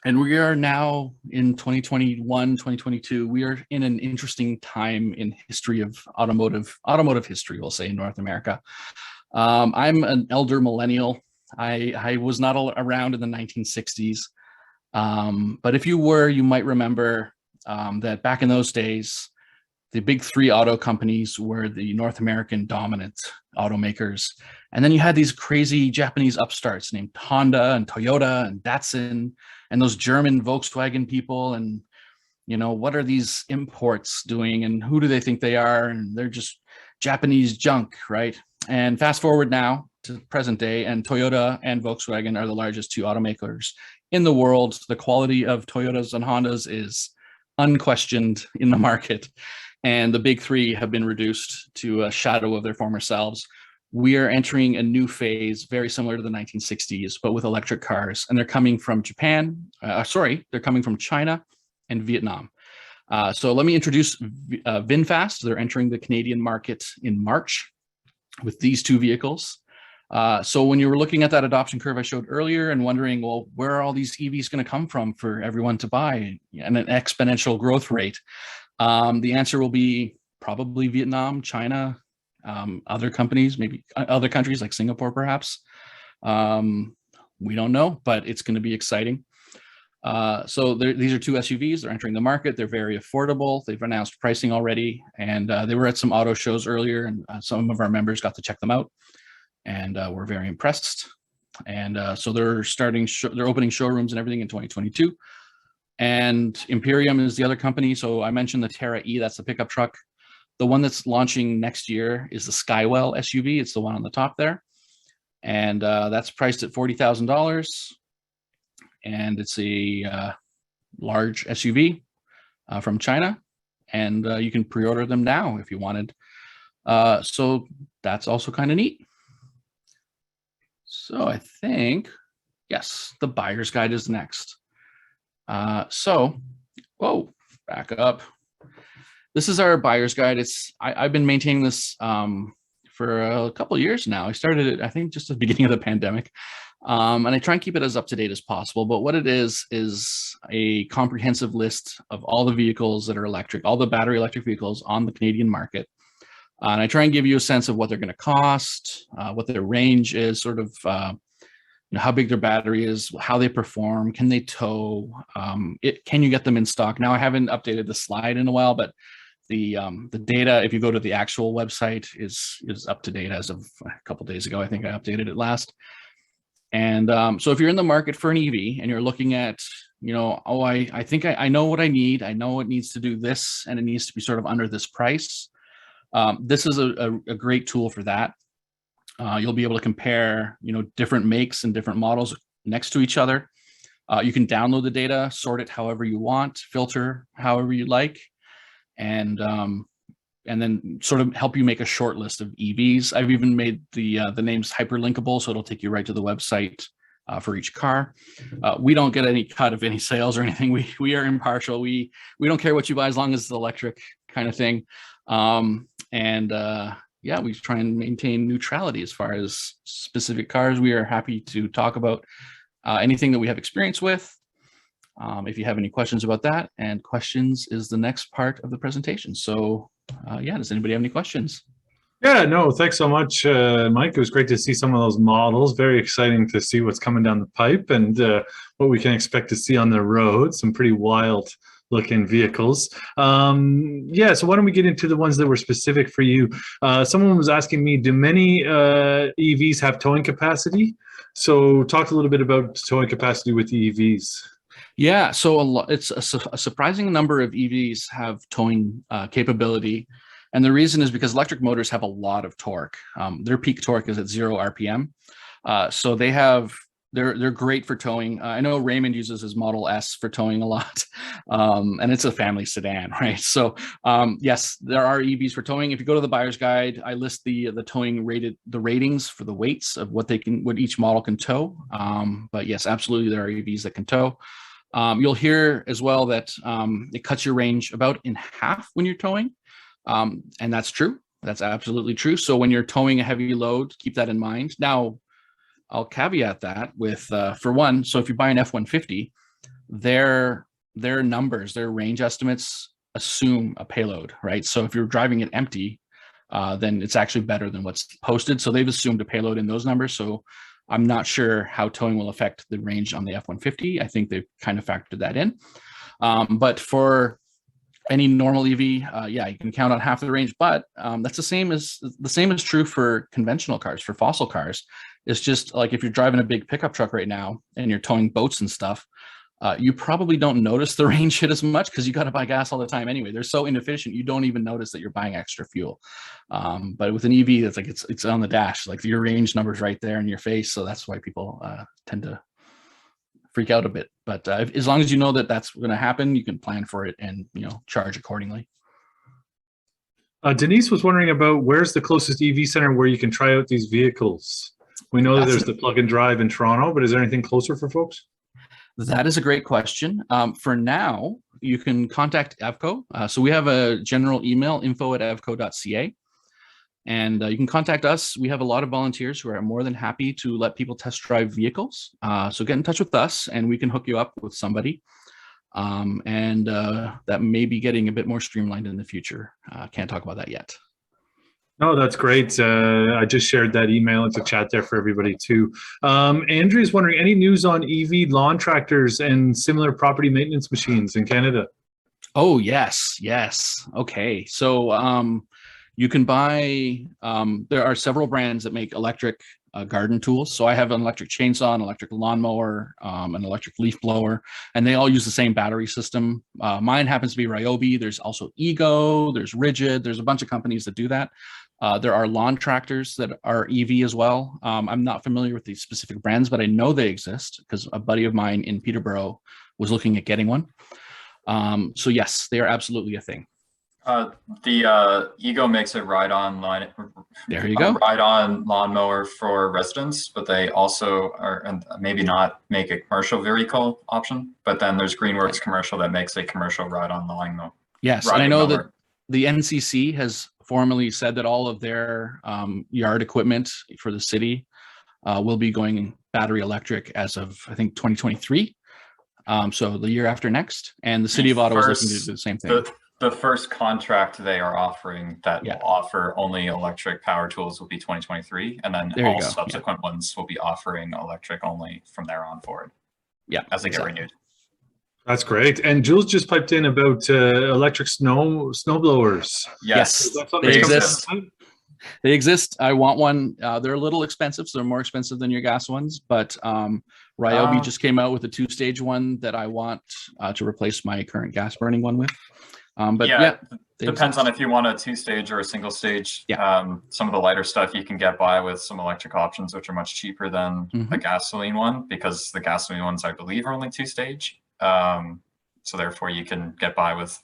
we are now in 2021, 2022. We are in an interesting time in history of automotive history, we'll say, in North America. I'm an elder millennial. I was not around in the 1960s. But if you were, you might remember that back in those days, the big three auto companies were the North American dominant automakers. And then you had these crazy Japanese upstarts named Honda and Toyota and Datsun and those German Volkswagen people. And, what are these imports doing and who do they think they are? And they're just Japanese junk, right? And fast forward now to present day, and Toyota and Volkswagen are the largest two automakers in the world. The quality of Toyotas and Hondas is unquestioned in the market. And the big three have been reduced to a shadow of their former selves. We are entering a new phase, very similar to the 1960s, but with electric cars. And they're coming from they're coming from China and Vietnam. So let me introduce VinFast. They're entering the Canadian market in March with these two vehicles. So when you were looking at that adoption curve I showed earlier and wondering, well, where are all these EVs going to come from for everyone to buy and an exponential growth rate? The answer will be probably Vietnam, China, other companies, maybe other countries like Singapore, perhaps. We don't know, but it's going to be exciting. So these are two SUVs. They're entering the market. They're very affordable. They've announced pricing already, and they were at some auto shows earlier, and some of our members got to check them out, and we're very impressed. And so they're opening showrooms and everything in 2022. And Imperium is the other company. So I mentioned the Terra E, that's the pickup truck. The one that's launching next year is the Skywell SUV. It's the one on the top there. And that's priced at $40,000. And it's a large SUV from China. And you can pre-order them now if you wanted. So that's also kind of neat. So I think, yes, the buyer's guide is next. Back up. This is our buyer's guide. I've been maintaining this for a couple of years now. I started it, I think, just at the beginning of the pandemic. And I try and keep it as up to date as possible. But what it is a comprehensive list of all the vehicles that are electric, all the battery electric vehicles on the Canadian market. And I try and give you a sense of what they're going to cost, what their range is, sort of how big their battery is, how they perform, can they tow, can you get them in stock? Now, I haven't updated the slide in a while, but the data, if you go to the actual website, is up to date as of a couple days ago. I think I updated it last. And so if you're in the market for an EV and you're looking at, I think I know what I need. I know it needs to do this, and it needs to be sort of under this price. This is a great tool for that. You'll be able to compare, different makes and different models next to each other. You can download the data, sort it however you want, filter however you like, and then sort of help you make a short list of EVs. I've even made the names hyperlinkable, so it'll take you right to the website for each car. We don't get any cut of any sales or anything. We are impartial. We don't care what you buy as long as it's electric kind of thing. We try and maintain neutrality as far as specific cars. We are happy to talk about anything that we have experience with. If you have any questions about that, and questions is the next part of the presentation. So does anybody have any questions? Yeah, no, thanks so much, Mike. It was great to see some of those models. Very exciting to see what's coming down the pipe and what we can expect to see on the road. Some pretty wild looking vehicles. So why don't we get into the ones that were specific for you? Someone was asking me, do many EVs have towing capacity? So talk a little bit about towing capacity with the EVs. Yeah, so it's a surprising number of EVs have towing capability. And the reason is because electric motors have a lot of torque. Their peak torque is at 0 RPM. So they're great for towing. I know Raymond uses his Model S for towing a lot, and it's a family sedan, right? So yes, there are EVs for towing. If you go to the buyer's guide, I list the towing ratings for the weights of what each model can tow. But yes, absolutely, there are EVs that can tow. You'll hear as well that it cuts your range about in half when you're towing, and that's true. That's absolutely true. So when you're towing a heavy load, keep that in mind. Now, I'll caveat that with, for one, so if you buy an F-150, their numbers, their range estimates assume a payload, right? So if you're driving it empty, then it's actually better than what's posted. So they've assumed a payload in those numbers. So I'm not sure how towing will affect the range on the F-150. I think they've kind of factored that in. But for any normal EV, yeah, you can count on half the range, but that's the same is true for conventional cars, for fossil cars. It's just like if you're driving a big pickup truck right now and you're towing boats and stuff, you probably don't notice the range hit as much because you got to buy gas all the time anyway. They're so inefficient, you don't even notice that you're buying extra fuel. But with an EV, it's like it's on the dash, like your range number's right there in your face. So that's why people tend to freak out a bit. But as long as you know that that's going to happen, you can plan for it and charge accordingly. Denise was wondering about where's the closest EV center where you can try out these vehicles. We know that there's the Plug and Drive in Toronto, but is there anything closer for folks? That is a great question. For now, you can contact EVCO. So we have a general email, info@evco.ca. And you can contact us. We have a lot of volunteers who are more than happy to let people test drive vehicles. So get in touch with us and we can hook you up with somebody. And that may be getting a bit more streamlined in the future. Can't talk about that yet. No, that's great. I just shared that email into chat there for everybody too. Andrea is wondering, any news on EV lawn tractors and similar property maintenance machines in Canada? Oh, yes. Okay. So you can buy, there are several brands that make electric garden tools. So I have an electric chainsaw, an electric lawnmower, an electric leaf blower, and they all use the same battery system. Mine happens to be Ryobi. There's also Ego, there's Rigid, there's a bunch of companies that do that. There are lawn tractors that are EV as well. I'm not familiar with these specific brands, but I know they exist because a buddy of mine in Peterborough was looking at getting one. So yes, they are absolutely a thing. The Ego makes a ride-on lawnmower for residents, but they also are, and maybe not make a commercial vehicle option. But then there's Greenworks Commercial that makes a commercial ride-on lawnmower. Yes, and I know that the NCC has formally said that all of their yard equipment for the city will be going battery electric as of, I think, 2023. So the year after next, and the city of Ottawa is looking to do the same thing. The first contract they are offering that will offer only electric power tools will be 2023, and then all subsequent ones will be offering electric only from there on forward. Yeah, as they get renewed. That's great. And Jules just piped in about electric snow blowers. Yes, they exist. They exist. I want one. They're a little expensive, so they're more expensive than your gas ones. But Ryobi just came out with a 2-stage one that I want to replace my current gas burning one with. But depends on if you want a 2-stage or a single stage. Some of the lighter stuff you can get by with some electric options, which are much cheaper than a gasoline one, because the gasoline ones, I believe, are only 2-stage. So therefore you can get by with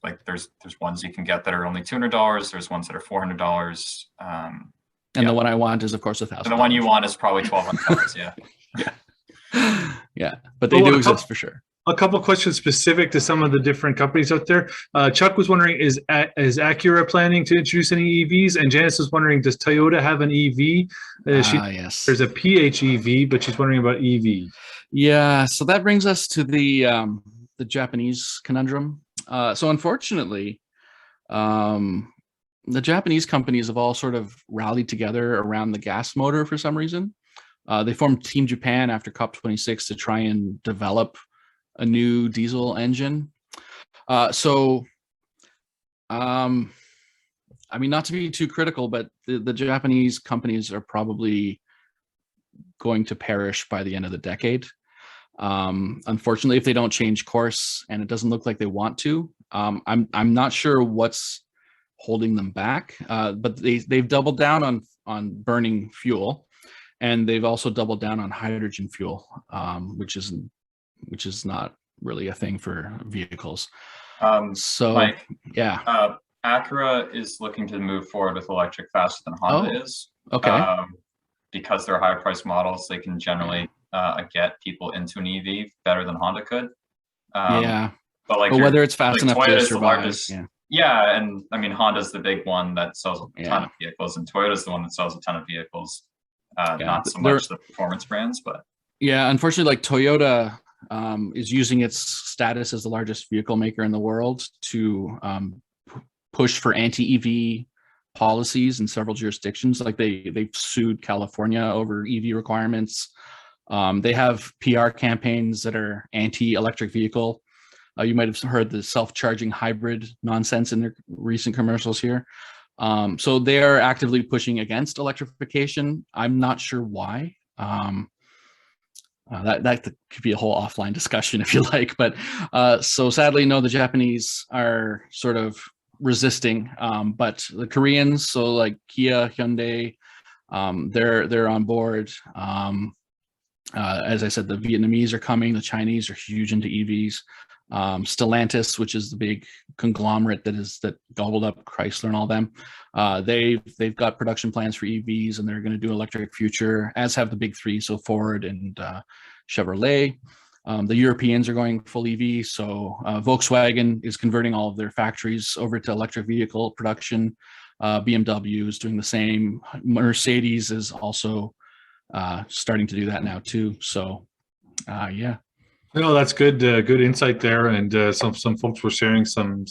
like there's ones you can get that are only $200. There's ones that are $400. And the one I want is, of course, $1,000. And the one you want is probably $1,200. Yeah. But they do exist for sure. A couple of questions specific to some of the different companies out there. Chuck was wondering, is Acura planning to introduce any EVs? And Janice was wondering, does Toyota have an EV? Yes. There's a PHEV, but she's wondering about EV. Yeah, so that brings us to the Japanese conundrum. So unfortunately, the Japanese companies have all sort of rallied together around the gas motor for some reason. They formed Team Japan after COP26 to try and develop a new diesel engine. I mean, not to be too critical, but the Japanese companies are probably going to perish by the end of the decade. Unfortunately, if they don't change course, and it doesn't look like they want to, I'm not sure what's holding them back. But they've doubled down on burning fuel, and they've also doubled down on hydrogen fuel, which is not really a thing for vehicles. Mike, Acura is looking to move forward with electric faster than Honda is. Okay. Because they're higher priced models, they can generally get people into an EV better than Honda could. But whether it's fast enough to survive. And I mean, Honda's the big one that sells a ton of vehicles, and Toyota's the one that sells a ton of vehicles. Not so much the performance brands, but unfortunately, like Toyota is using its status as the largest vehicle maker in the world to push for anti-EV policies in several jurisdictions. Like they've sued California over EV requirements. They have PR campaigns that are anti-electric vehicle. You might have heard the self-charging hybrid nonsense in their recent commercials here. So they are actively pushing against electrification. I'm not sure why. That could be a whole offline discussion if you like, but so sadly, no, the Japanese are sort of resisting, but the Koreans, so like Kia, Hyundai, they're on board. As I said, the Vietnamese are coming. The Chinese are huge into EVs. Stellantis, which is the big conglomerate that gobbled up Chrysler and all them, they've got production plans for EVs, and they're going to do electric future, as have the big three, so Ford and Chevrolet. The Europeans are going full EV, so Volkswagen is converting all of their factories over to electric vehicle production. BMW is doing the same. Mercedes is also starting to do that now too. So yeah. No, that's good. Good insight there, and some folks were sharing some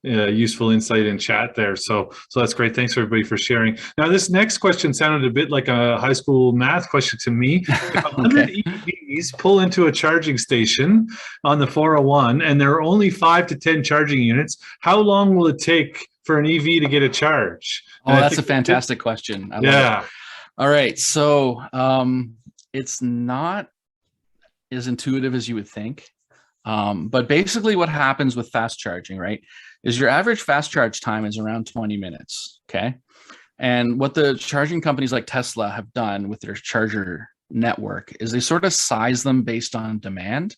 useful insight in chat there. So that's great. Thanks everybody for sharing. Now, this next question sounded a bit like a high school math question to me. If 100 EVs pull into a charging station on the 401, and there are only 5 to 10 charging units, how long will it take for an EV to get a charge? Oh, that's a fantastic question. I love it. All right, so it's not as intuitive as you would think. But basically what happens with fast charging, right, is your average fast charge time is around 20 minutes, okay? And what the charging companies like Tesla have done with their charger network is they sort of size them based on demand.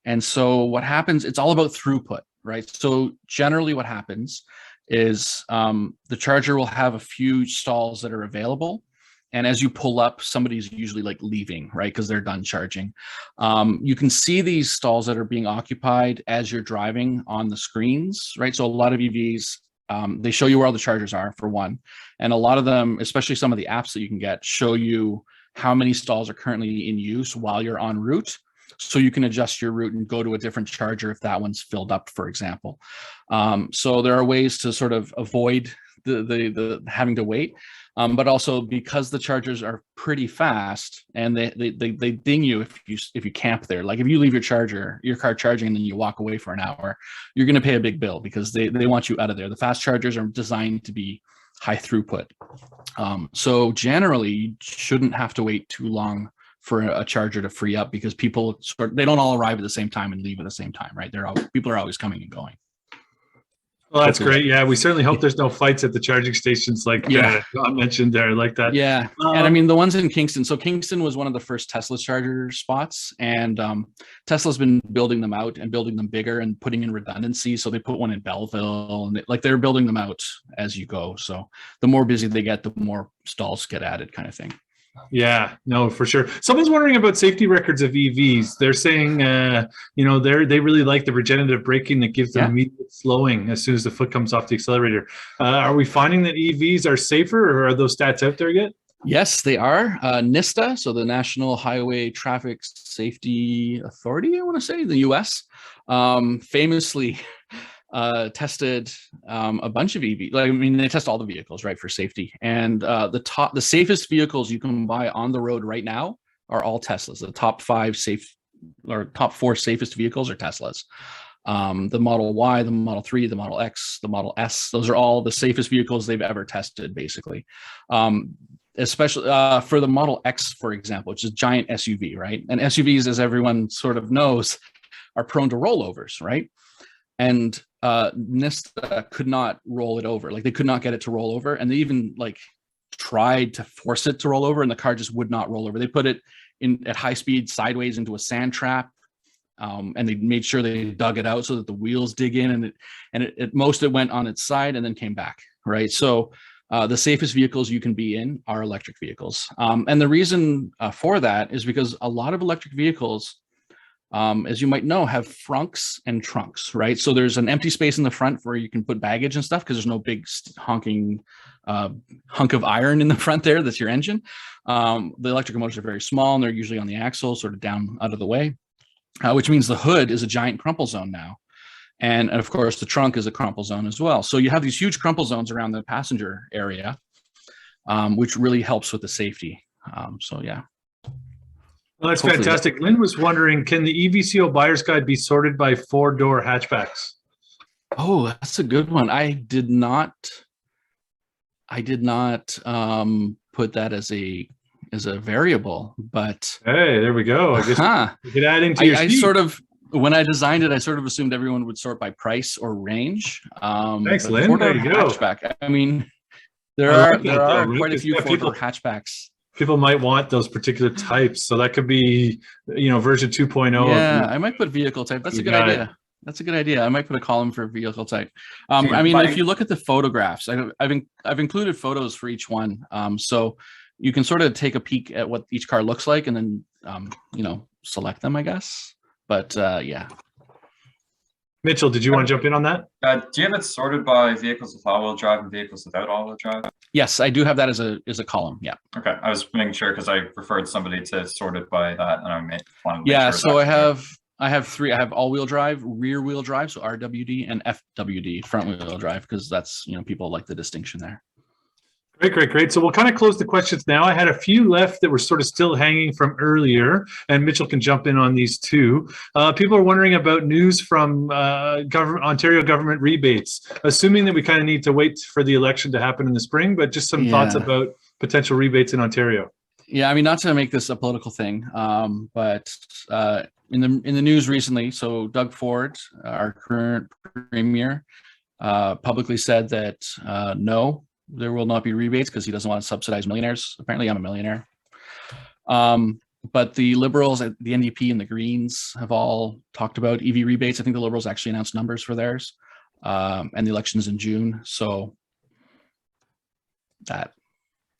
And so what happens, it's all about throughput, right? So generally what happens is the charger will have a few stalls that are available. And as you pull up, somebody's usually like leaving, right? Because they're done charging. You can see these stalls that are being occupied as you're driving on the screens, right? So a lot of EVs, they show you where all the chargers are, for one. And a lot of them, especially some of the apps that you can get, show you how many stalls are currently in use while you're en route. So you can adjust your route and go to a different charger if that one's filled up, for example. So there are ways to sort of avoid the having to wait. But also because the chargers are pretty fast, and they ding you if you camp there. Like if you leave your car charging, and then you walk away for an hour, you're going to pay a big bill because they want you out of there. The fast chargers are designed to be high throughput. So generally you shouldn't have to wait too long for a charger to free up, because people they don't all arrive at the same time and leave at the same time, right? People are always coming and going. Well, that's great. Yeah, we certainly hope there's no fights at the charging stations like John mentioned there, like that. Yeah, and I mean the ones in Kingston. So Kingston was one of the first Tesla charger spots, and Tesla's been building them out and building them bigger and putting in redundancy. So they put one in Belleville, and they're building them out as you go. So the more busy they get, the more stalls get added, kind of thing. Yeah, no, for sure. Someone's wondering about safety records of EVs. They're saying, they really like the regenerative braking that gives them immediate slowing as soon as the foot comes off the accelerator. Are we finding that EVs are safer, or are those stats out there yet? Yes, they are. NISTA, so the National Highway Traffic Safety Authority, I want to say, in the U.S., famously tested a bunch of EV. Like, I mean, they test all the vehicles, right, for safety. And the safest vehicles you can buy on the road right now are all Teslas. The top 4 safest vehicles are Teslas. The Model Y, the Model 3, the Model X, the Model S, those are all the safest vehicles they've ever tested, basically. Especially for the Model X, for example, which is a giant SUV, right? And SUVs, as everyone sort of knows, are prone to rollovers, right? And NISTA could not roll it over. Like, they could not get it to roll over, and they even tried to force it to roll over, and the car just would not roll over. They put it at high speed sideways into a sand trap, and they made sure they dug it out so that the wheels dig in, and at most it went on its side and then came back, right? So the safest vehicles you can be in are electric vehicles, and the reason for that is because a lot of electric vehicles, as you might know, have frunks and trunks, right? So there's an empty space in the front where you can put baggage and stuff, because there's no big honking hunk of iron in the front there. That's your engine. The electrical motors are very small, and they're usually on the axle, sort of down out of the way, which means the hood is a giant crumple zone now. And of course, the trunk is a crumple zone as well. So you have these huge crumple zones around the passenger area, which really helps with the safety. So yeah. Well, that's Hopefully fantastic. Lynn was wondering, can the EVCO buyer's guide be sorted by 4-door hatchbacks? Oh, that's a good one. I did not put that as a variable, but Hey, there we go. I guess you could add into your I sheet. sort of, when I designed it, I sort of assumed everyone would sort by price or range. Thanks, Lynn. Four-door There you go. hatchback. I mean, there I are like that, though, right? quite a 'Cause, few yeah, four-door hatchbacks. people might want those particular types, so that could be, version 2.0. Yeah, I might put vehicle type. That's a good idea. That's a good idea. I might put a column for vehicle type. I mean, if you look at the photographs, I've included photos for each one, so you can sort of take a peek at what each car looks like, and then select them, I guess. But yeah. Mitchell, did you want to jump in on that? Do you have it sorted by vehicles with all-wheel drive and vehicles without all-wheel drive? Yes, I do have that as a column. Yeah. Okay, I was making sure because I referred somebody to sort it by that, and I wanted to make Yeah, sure so I have three. I have all-wheel drive, rear-wheel drive, so RWD, and FWD, front-wheel drive, because that's, people like the distinction there. Great. So we'll kind of close the questions now. I had a few left that were sort of still hanging from earlier, and Mitchell can jump in on these too. People are wondering about news from Ontario government rebates, assuming that we kind of need to wait for the election to happen in the spring, but just some thoughts about potential rebates in Ontario. Yeah, I mean, not to make this a political thing, but in the news recently, so Doug Ford, our current premier, publicly said that no, there will not be rebates because he doesn't want to subsidize millionaires. Apparently, I'm a millionaire. But the Liberals, the NDP, and the Greens have all talked about EV rebates. I think the Liberals actually announced numbers for theirs, and the election's in June. So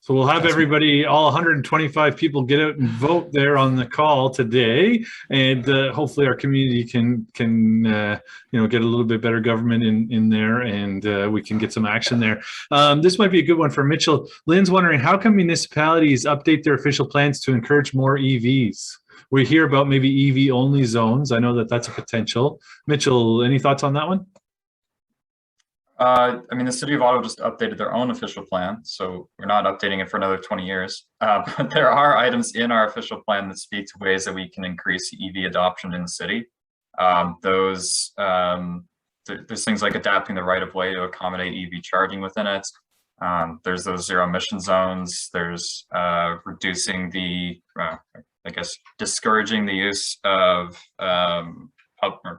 we'll have everybody, all 125 people, get out and vote there on the call today, and hopefully our community can get a little bit better government in there, and we can get some action there. This might be a good one for Mitchell. Lynn's wondering, how can municipalities update their official plans to encourage more EVs? We hear about maybe EV only zones. I know that that's a potential. Mitchell, any thoughts on that one? I mean, the City of Ottawa just updated their own official plan, so we're not updating it for another 20 years. But there are items in our official plan that speak to ways that we can increase EV adoption in the city. There's things like adapting the right-of-way to accommodate EV charging within it. There's those zero-emission zones. There's reducing the, discouraging the use of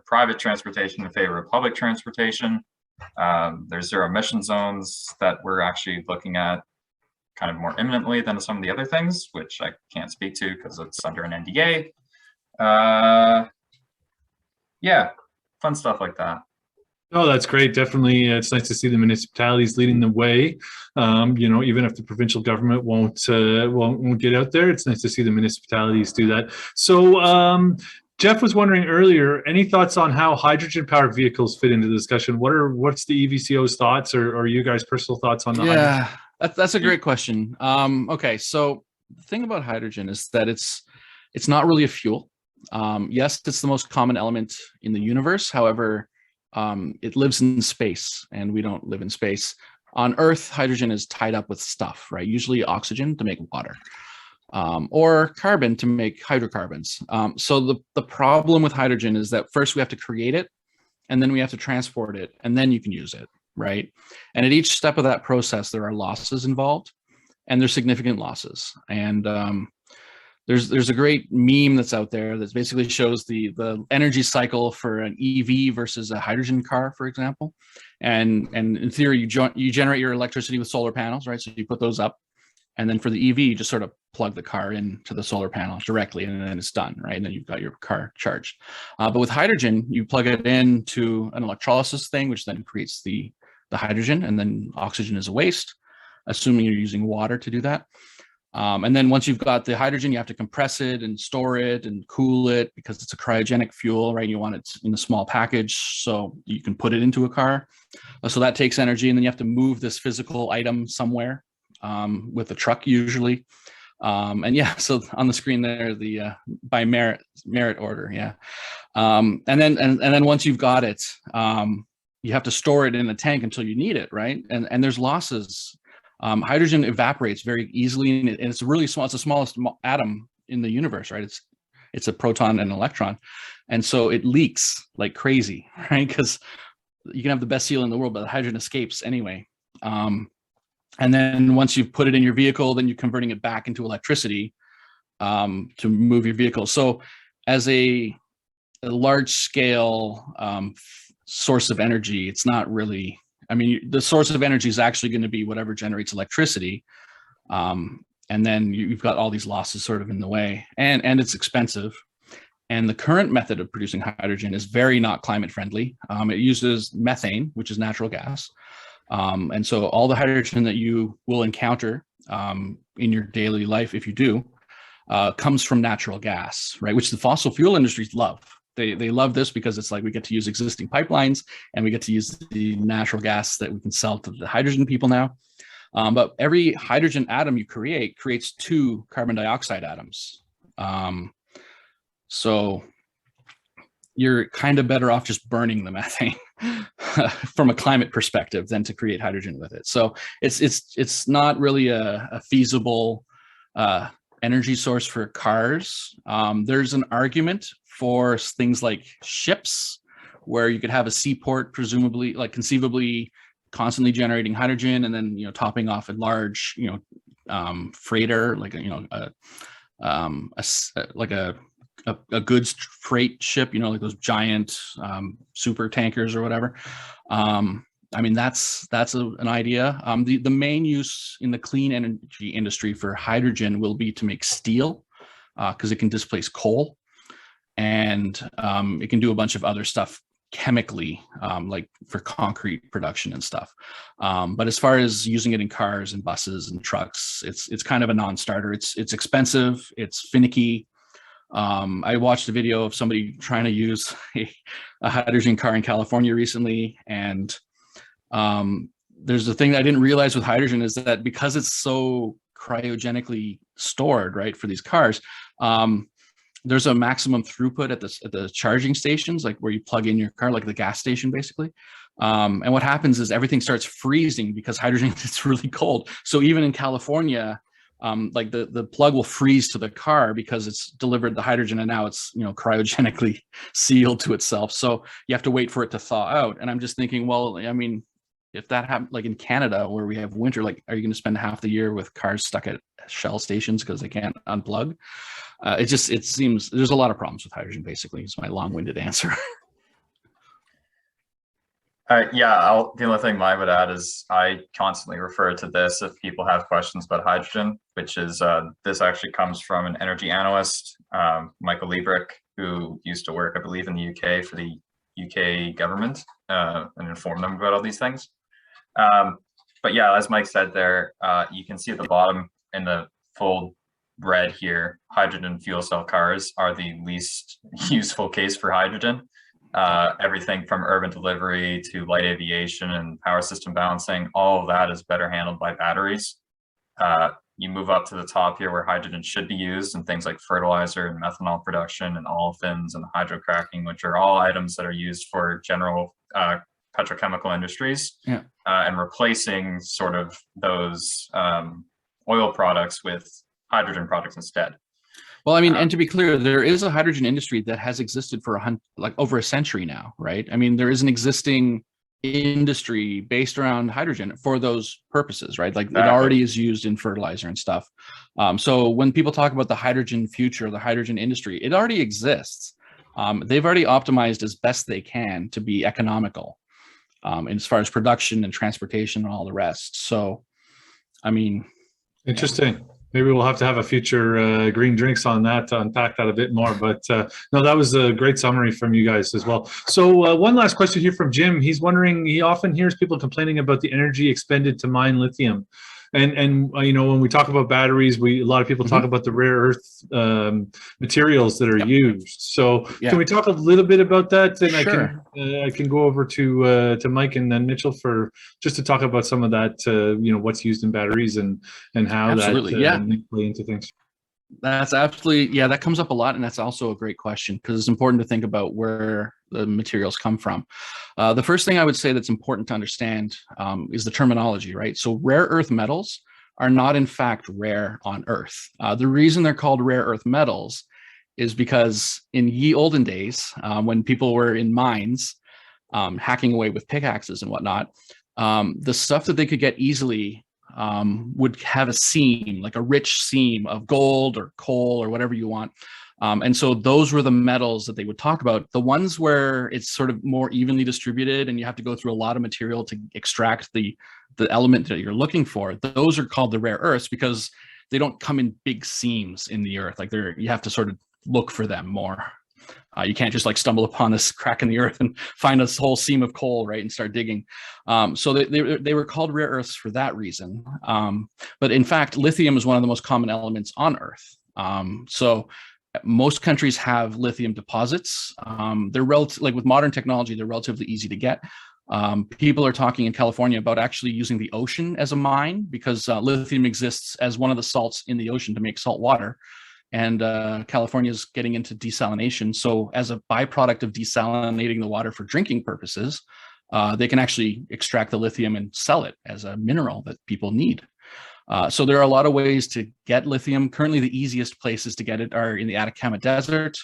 private transportation in favor of public transportation. There's zero emission zones that we're actually looking at kind of more imminently than some of the other things, which I can't speak to because it's under an NDA. Yeah, fun stuff like that. Oh, that's great. Definitely. It's nice to see the municipalities leading the way. Even if the provincial government won't get out there, it's nice to see the municipalities do that. So, Jeff was wondering earlier, any thoughts on how hydrogen-powered vehicles fit into the discussion? What's the EVCO's thoughts, or you guys' personal thoughts on the hydrogen? That's a great question. Okay, so the thing about hydrogen is that it's not really a fuel. Yes, it's the most common element in the universe. However, it lives in space, and we don't live in space. On Earth, hydrogen is tied up with stuff, right? Usually oxygen to make water. Or carbon to make hydrocarbons. So the problem with hydrogen is that first we have to create it, and then we have to transport it, and then you can use it, right? And at each step of that process, there are losses involved, and there's significant losses. And there's a great meme that's out there that basically shows the energy cycle for an EV versus a hydrogen car, for example. And in theory, you generate your electricity with solar panels, right? So you put those up. And then for the EV, you just sort of plug the car into the solar panel directly, and then it's done, right? And then you've got your car charged. But with hydrogen, you plug it into an electrolysis thing, which then creates the hydrogen, and then oxygen is a waste, assuming you're using water to do that. And then once you've got the hydrogen, you have to compress it and store it and cool it because it's a cryogenic fuel, right? You want it in a small package so you can put it into a car. So that takes energy, and then you have to move this physical item somewhere. With a truck usually, and yeah, so on the screen there, the by merit order, yeah, and then once you've got it, you have to store it in a tank until you need it, right? And there's losses. Hydrogen evaporates very easily, and it's really small. It's the smallest atom in the universe, right? It's a proton and electron, and so it leaks like crazy, right? Because you can have the best seal in the world, but the hydrogen escapes anyway. And then once you've put it in your vehicle, then you're converting it back into electricity to move your vehicle. So as a large scale source of energy, it's not really, I mean, the source of energy is actually going to be whatever generates electricity. And then you've got all these losses sort of in the way, and it's expensive. And the current method of producing hydrogen is very not climate friendly. It uses methane, which is natural gas. And so all the hydrogen that you will encounter in your daily life, if you do, comes from natural gas, right? Which the fossil fuel industries love. They love this because it's like we get to use existing pipelines and we get to use the natural gas that we can sell to the hydrogen people now. But every hydrogen atom you create creates 2 carbon dioxide atoms. So you're kind of better off just burning the methane from a climate perspective than to create hydrogen with it. So it's not really a feasible energy source for cars. There's an argument for things like ships, where you could have a seaport, presumably, like conceivably, constantly generating hydrogen, and then topping off a large freighter, like a goods freight ship, like those giant super tankers or whatever. I mean, that's an idea. The main use in the clean energy industry for hydrogen will be to make steel, because it can displace coal, and it can do a bunch of other stuff chemically, like for concrete production and stuff. But as far as using it in cars and buses and trucks, it's kind of a non-starter. It's expensive, it's finicky. I watched a video of somebody trying to use a hydrogen car in California recently, and there's the thing that I didn't realize with hydrogen is that because it's so cryogenically stored, right, for these cars, there's a maximum throughput at the charging stations, like where you plug in your car, like the gas station, basically. And what happens is everything starts freezing because hydrogen is really cold. So even in California, like the plug will freeze to the car because it's delivered the hydrogen, and now it's cryogenically sealed to itself. So you have to wait for it to thaw out. And I'm just thinking, well, I mean, if that happened, like in Canada where we have winter, like, are you going to spend half the year with cars stuck at Shell stations because they can't unplug? It seems there's a lot of problems with hydrogen. Basically, is my long-winded answer. Yeah, the only thing I would add is I constantly refer to this if people have questions about hydrogen, which is this actually comes from an energy analyst, Michael Liebrick, who used to work, I believe, in the UK for the UK government and inform them about all these things. But yeah, as Mike said there, you can see at the bottom in the full red here, hydrogen fuel cell cars are the least useful case for hydrogen. Everything from urban delivery to light aviation and power system balancing, all of that is better handled by batteries. You move up to the top here where hydrogen should be used in things like fertilizer and methanol production and olefins and hydrocracking, which are all items that are used for general petrochemical industries. Yeah. And replacing sort of those oil products with hydrogen products instead. Well, I mean, and to be clear, there is a hydrogen industry that has existed for over a century now, right? I mean, there is an existing industry based around hydrogen for those purposes, right? Like it already is used in fertilizer and stuff. So when people talk about the hydrogen future, the hydrogen industry, it already exists. They've already optimized as best they can to be economical as far as production and transportation and all the rest. So, I mean. Interesting. Maybe we'll have to have a future green drinks on that to unpack that a bit more. But no, that was a great summary from you guys as well. So one last question here from Jim. He's wondering, he often hears people complaining about the energy expended to mine lithium. And when we talk about batteries, a lot of people talk about the rare earth materials that are used. So can we talk a little bit about that? And sure. I can go over to Mike and then Mitchell for just to talk about some of that. What's used in batteries and how that play into things. That's absolutely, that comes up a lot. And that's also a great question because it's important to think about where the materials come from. The first thing I would say that's important to understand is the terminology, right? So rare earth metals are not in fact rare on Earth. The reason they're called rare earth metals is because in ye olden days, when people were in mines, hacking away with pickaxes and whatnot, the stuff that they could get easily would have a seam, like a rich seam of gold or coal or whatever you want. And so those were the metals that they would talk about. The ones where it's sort of more evenly distributed and you have to go through a lot of material to extract the element that you're looking for, those are called the rare earths because they don't come in big seams in the earth. Like you have to sort of look for them more. You can't just like stumble upon this crack in the earth and find a whole seam of coal, right, and start digging. So they were called rare earths for that reason. But in fact, lithium is one of the most common elements on Earth. So most countries have lithium deposits. They're like with modern technology, they're relatively easy to get. People are talking in California about actually using the ocean as a mine because lithium exists as one of the salts in the ocean to make salt water. And California is getting into desalination. So as a byproduct of desalinating the water for drinking purposes, they can actually extract the lithium and sell it as a mineral that people need. So there are a lot of ways to get lithium. Currently, the easiest places to get it are in the Atacama Desert,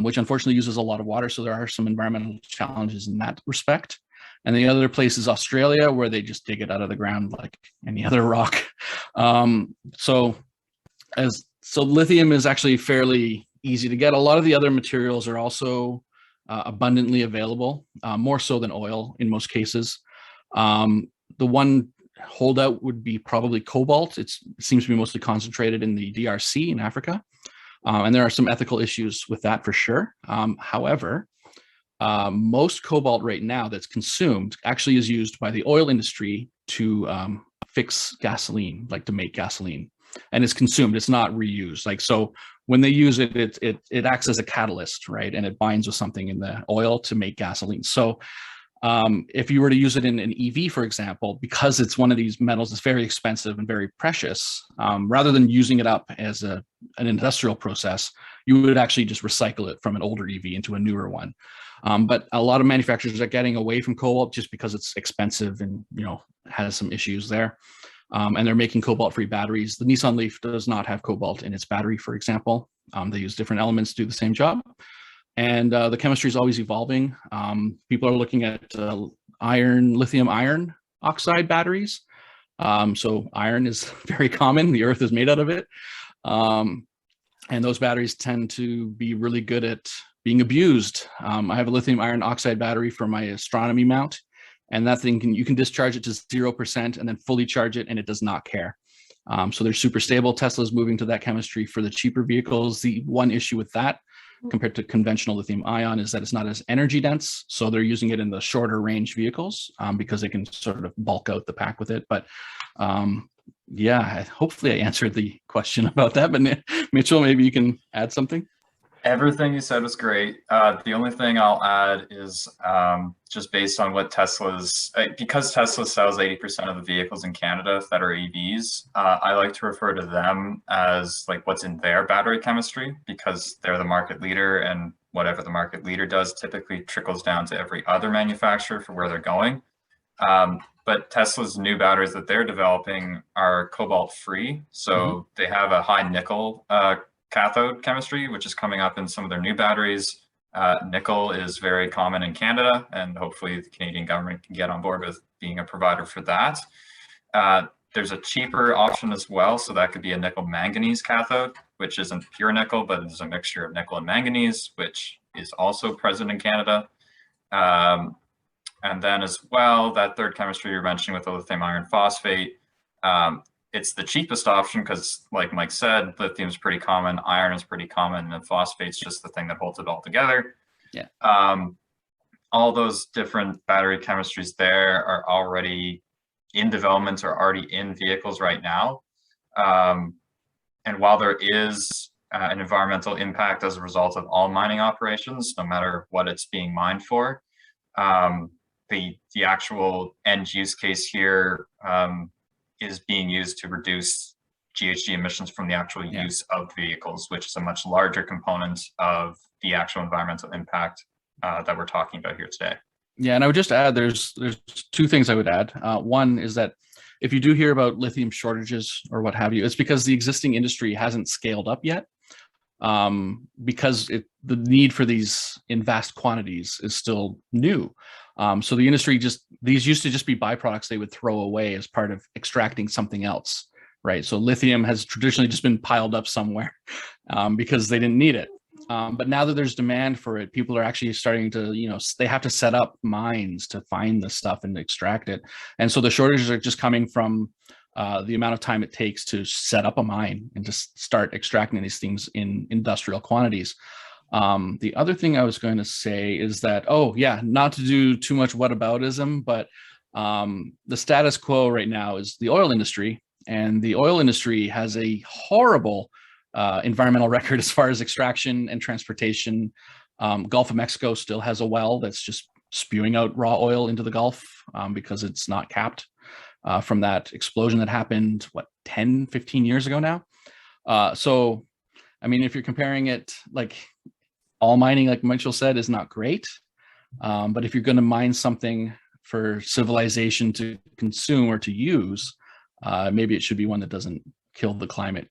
which unfortunately uses a lot of water. So there are some environmental challenges in that respect. And the other place is Australia, where they just dig it out of the ground like any other rock. So lithium is actually fairly easy to get. A lot of the other materials are also abundantly available, more so than oil in most cases. The one holdout would be probably cobalt. It seems to be mostly concentrated in the DRC in Africa. And there are some ethical issues with that for sure. However, most cobalt right now that's consumed actually is used by the oil industry to fix gasoline, like to make gasoline. And it's consumed, it's not reused. Like, so when they use it, it acts as a catalyst, right? And it binds with something in the oil to make gasoline. So if you were to use it in an EV, for example, because it's one of these metals that's very expensive and very precious, rather than using it up as an industrial process, you would actually just recycle it from an older EV into a newer one. But a lot of manufacturers are getting away from cobalt just because it's expensive and, you know, has some issues there. And they're making cobalt-free batteries. The Nissan Leaf does not have cobalt in its battery, for example. They use different elements to do the same job. And the chemistry is always evolving. People are looking at lithium iron oxide batteries. So iron is very common. The earth is made out of it. And those batteries tend to be really good at being abused. I have a lithium iron oxide battery for my astronomy mount. And that thing you can discharge it to 0% and then fully charge it, and it does not care. So they're super stable. Tesla's moving to that chemistry for the cheaper vehicles. The one issue with that compared to conventional lithium ion is that it's not as energy dense. So they're using it in the shorter range vehicles because they can sort of bulk out the pack with it. But yeah, hopefully I answered the question about that. But Mitchell, maybe you can add something. Everything you said was great. The only thing I'll add is just based on what because Tesla sells 80% of the vehicles in Canada that are EVs, I like to refer to them as like what's in their battery chemistry because they're the market leader, and whatever the market leader does typically trickles down to every other manufacturer for where they're going. But Tesla's new batteries that they're developing are cobalt free. So they have a high nickel cathode chemistry, which is coming up in some of their new batteries. Nickel is very common in Canada, and hopefully the Canadian government can get on board with being a provider for that. There's a cheaper option as well, so that could be a nickel manganese cathode, which isn't pure nickel, but it's a mixture of nickel and manganese, which is also present in Canada. And then as well, that third chemistry you're mentioning with the lithium iron phosphate, it's the cheapest option because, like Mike said, lithium is pretty common, iron is pretty common, and phosphate's just the thing that holds it all together. Yeah. All those different battery chemistries there are already in development or already in vehicles right now. And while there is an environmental impact as a result of all mining operations, no matter what it's being mined for, the actual end use case here is being used to reduce GHG emissions from the actual use of vehicles, which is a much larger component of the actual environmental impact that we're talking about here today. Yeah, and I would just add, there's two things I would add. One is that if you do hear about lithium shortages or what have you, it's because the existing industry hasn't scaled up yet, because the need for these in vast quantities is still new. So the industry these used to just be byproducts they would throw away as part of extracting something else, right? So lithium has traditionally just been piled up somewhere because they didn't need it. But now that there's demand for it, people are actually starting to, they have to set up mines to find the stuff and extract it. And so the shortages are just coming from the amount of time it takes to set up a mine and just start extracting these things in industrial quantities. The other thing I was going to say is that, not to do too much whataboutism, but the status quo right now is the oil industry, and the oil industry has a horrible environmental record as far as extraction and transportation. Gulf of Mexico still has a well that's just spewing out raw oil into the Gulf because it's not capped from that explosion that happened, 10, 15 years ago now. So, I mean, if you're comparing it, like all mining, like Mitchell said, is not great. But if you're going to mine something for civilization to consume or to use, maybe it should be one that doesn't kill the climate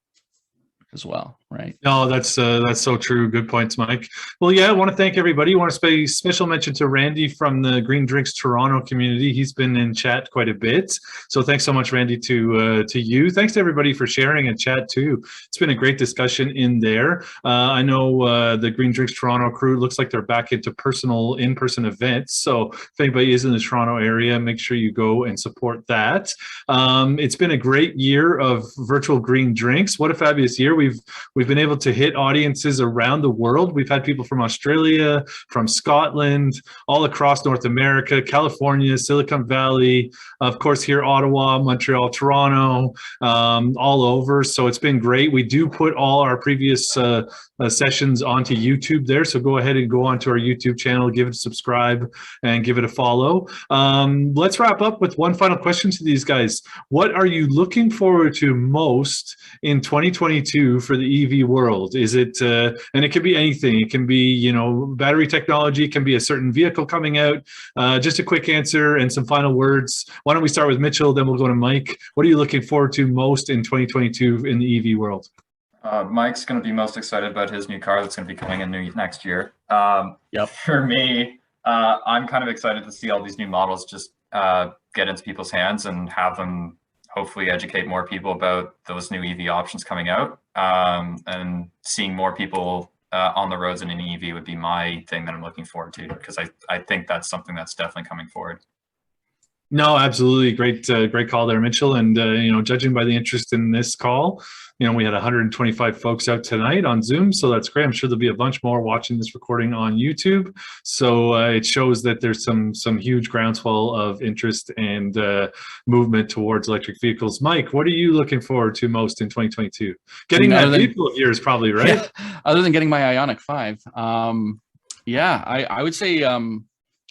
as well, right? No, that's so true. Good points, Mike. Well, yeah, I want to thank everybody. I want to pay special mention to Randy from the Green Drinks Toronto community. He's been in chat quite a bit. So thanks so much, Randy, to you. Thanks to everybody for sharing in chat too. It's been a great discussion in there. I know the Green Drinks Toronto crew looks like they're back into in-person events. So if anybody is in the Toronto area, make sure you go and support that. It's been a great year of virtual green drinks. What a fabulous year. We've been able to hit audiences around the world. We've had people from Australia, from Scotland, all across North America, California, Silicon Valley, of course here Ottawa, Montreal, Toronto, all over. So it's been great. We do put all our previous sessions onto YouTube there. So go ahead and go onto our YouTube channel, give it a subscribe and give it a follow. Let's wrap up with one final question to these guys. What are you looking forward to most in 2022 for the EV world? Is it, and it can be anything. It can be, battery technology, it can be a certain vehicle coming out. Just a quick answer and some final words. Why don't we start with Mitchell, then we'll go to Mike. What are you looking forward to most in 2022 in the EV world? Mike's going to be most excited about his new car that's going to be coming in next year. Yep. For me, I'm kind of excited to see all these new models just get into people's hands and have them hopefully educate more people about those new EV options coming out. And seeing more people on the roads in an EV would be my thing that I'm looking forward to, because I think that's something that's definitely coming forward. No, absolutely. Great call there, Mitchell. And, judging by the interest in this call, we had 125 folks out tonight on Zoom, so that's great. I'm sure there'll be a bunch more watching this recording on YouTube. So it shows that there's some huge groundswell of interest and movement towards electric vehicles. Mike, what are you looking forward to most in 2022? Getting that vehicle of yours, probably, right? Yeah, other than getting my Ioniq 5. I would say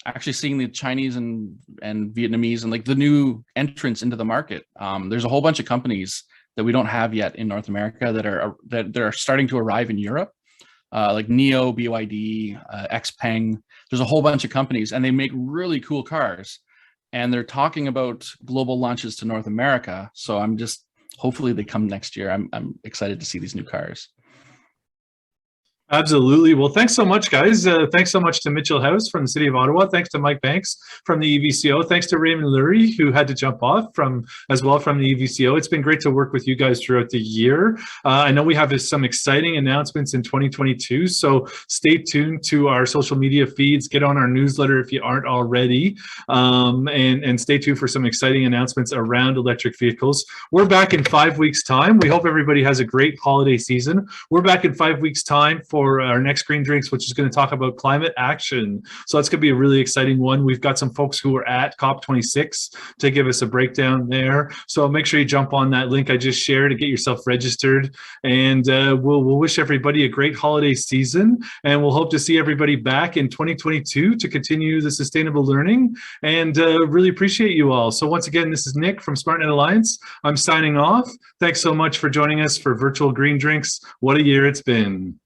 actually seeing the Chinese and Vietnamese and like the new entrants into the market. There's a whole bunch of companies that we don't have yet in North America that are starting to arrive in Europe, like NIO, BYD, XPeng. There's a whole bunch of companies, and they make really cool cars. And they're talking about global launches to North America. So hopefully they come next year. I'm excited to see these new cars. Absolutely. Well, thanks so much, guys. Thanks so much to Mitchell House from the City of Ottawa. Thanks to Mike Banks from the EVCO. Thanks to Raymond Lurie, who had to jump off as well from the EVCO. It's been great to work with you guys throughout the year. I know we have some exciting announcements in 2022, so stay tuned to our social media feeds. Get on our newsletter if you aren't already, and stay tuned for some exciting announcements around electric vehicles. We're back in 5 weeks' time. We hope everybody has a great holiday season. We're back in 5 weeks' time for our next Green Drinks, which is going to talk about climate action. So that's going to be a really exciting one. We've got some folks who are at COP26 to give us a breakdown there. So make sure you jump on that link I just shared to get yourself registered. And we'll wish everybody a great holiday season. And we'll hope to see everybody back in 2022 to continue the sustainable learning. And really appreciate you all. So once again, this is Nick from SmartNet Alliance. I'm signing off. Thanks so much for joining us for Virtual Green Drinks. What a year it's been.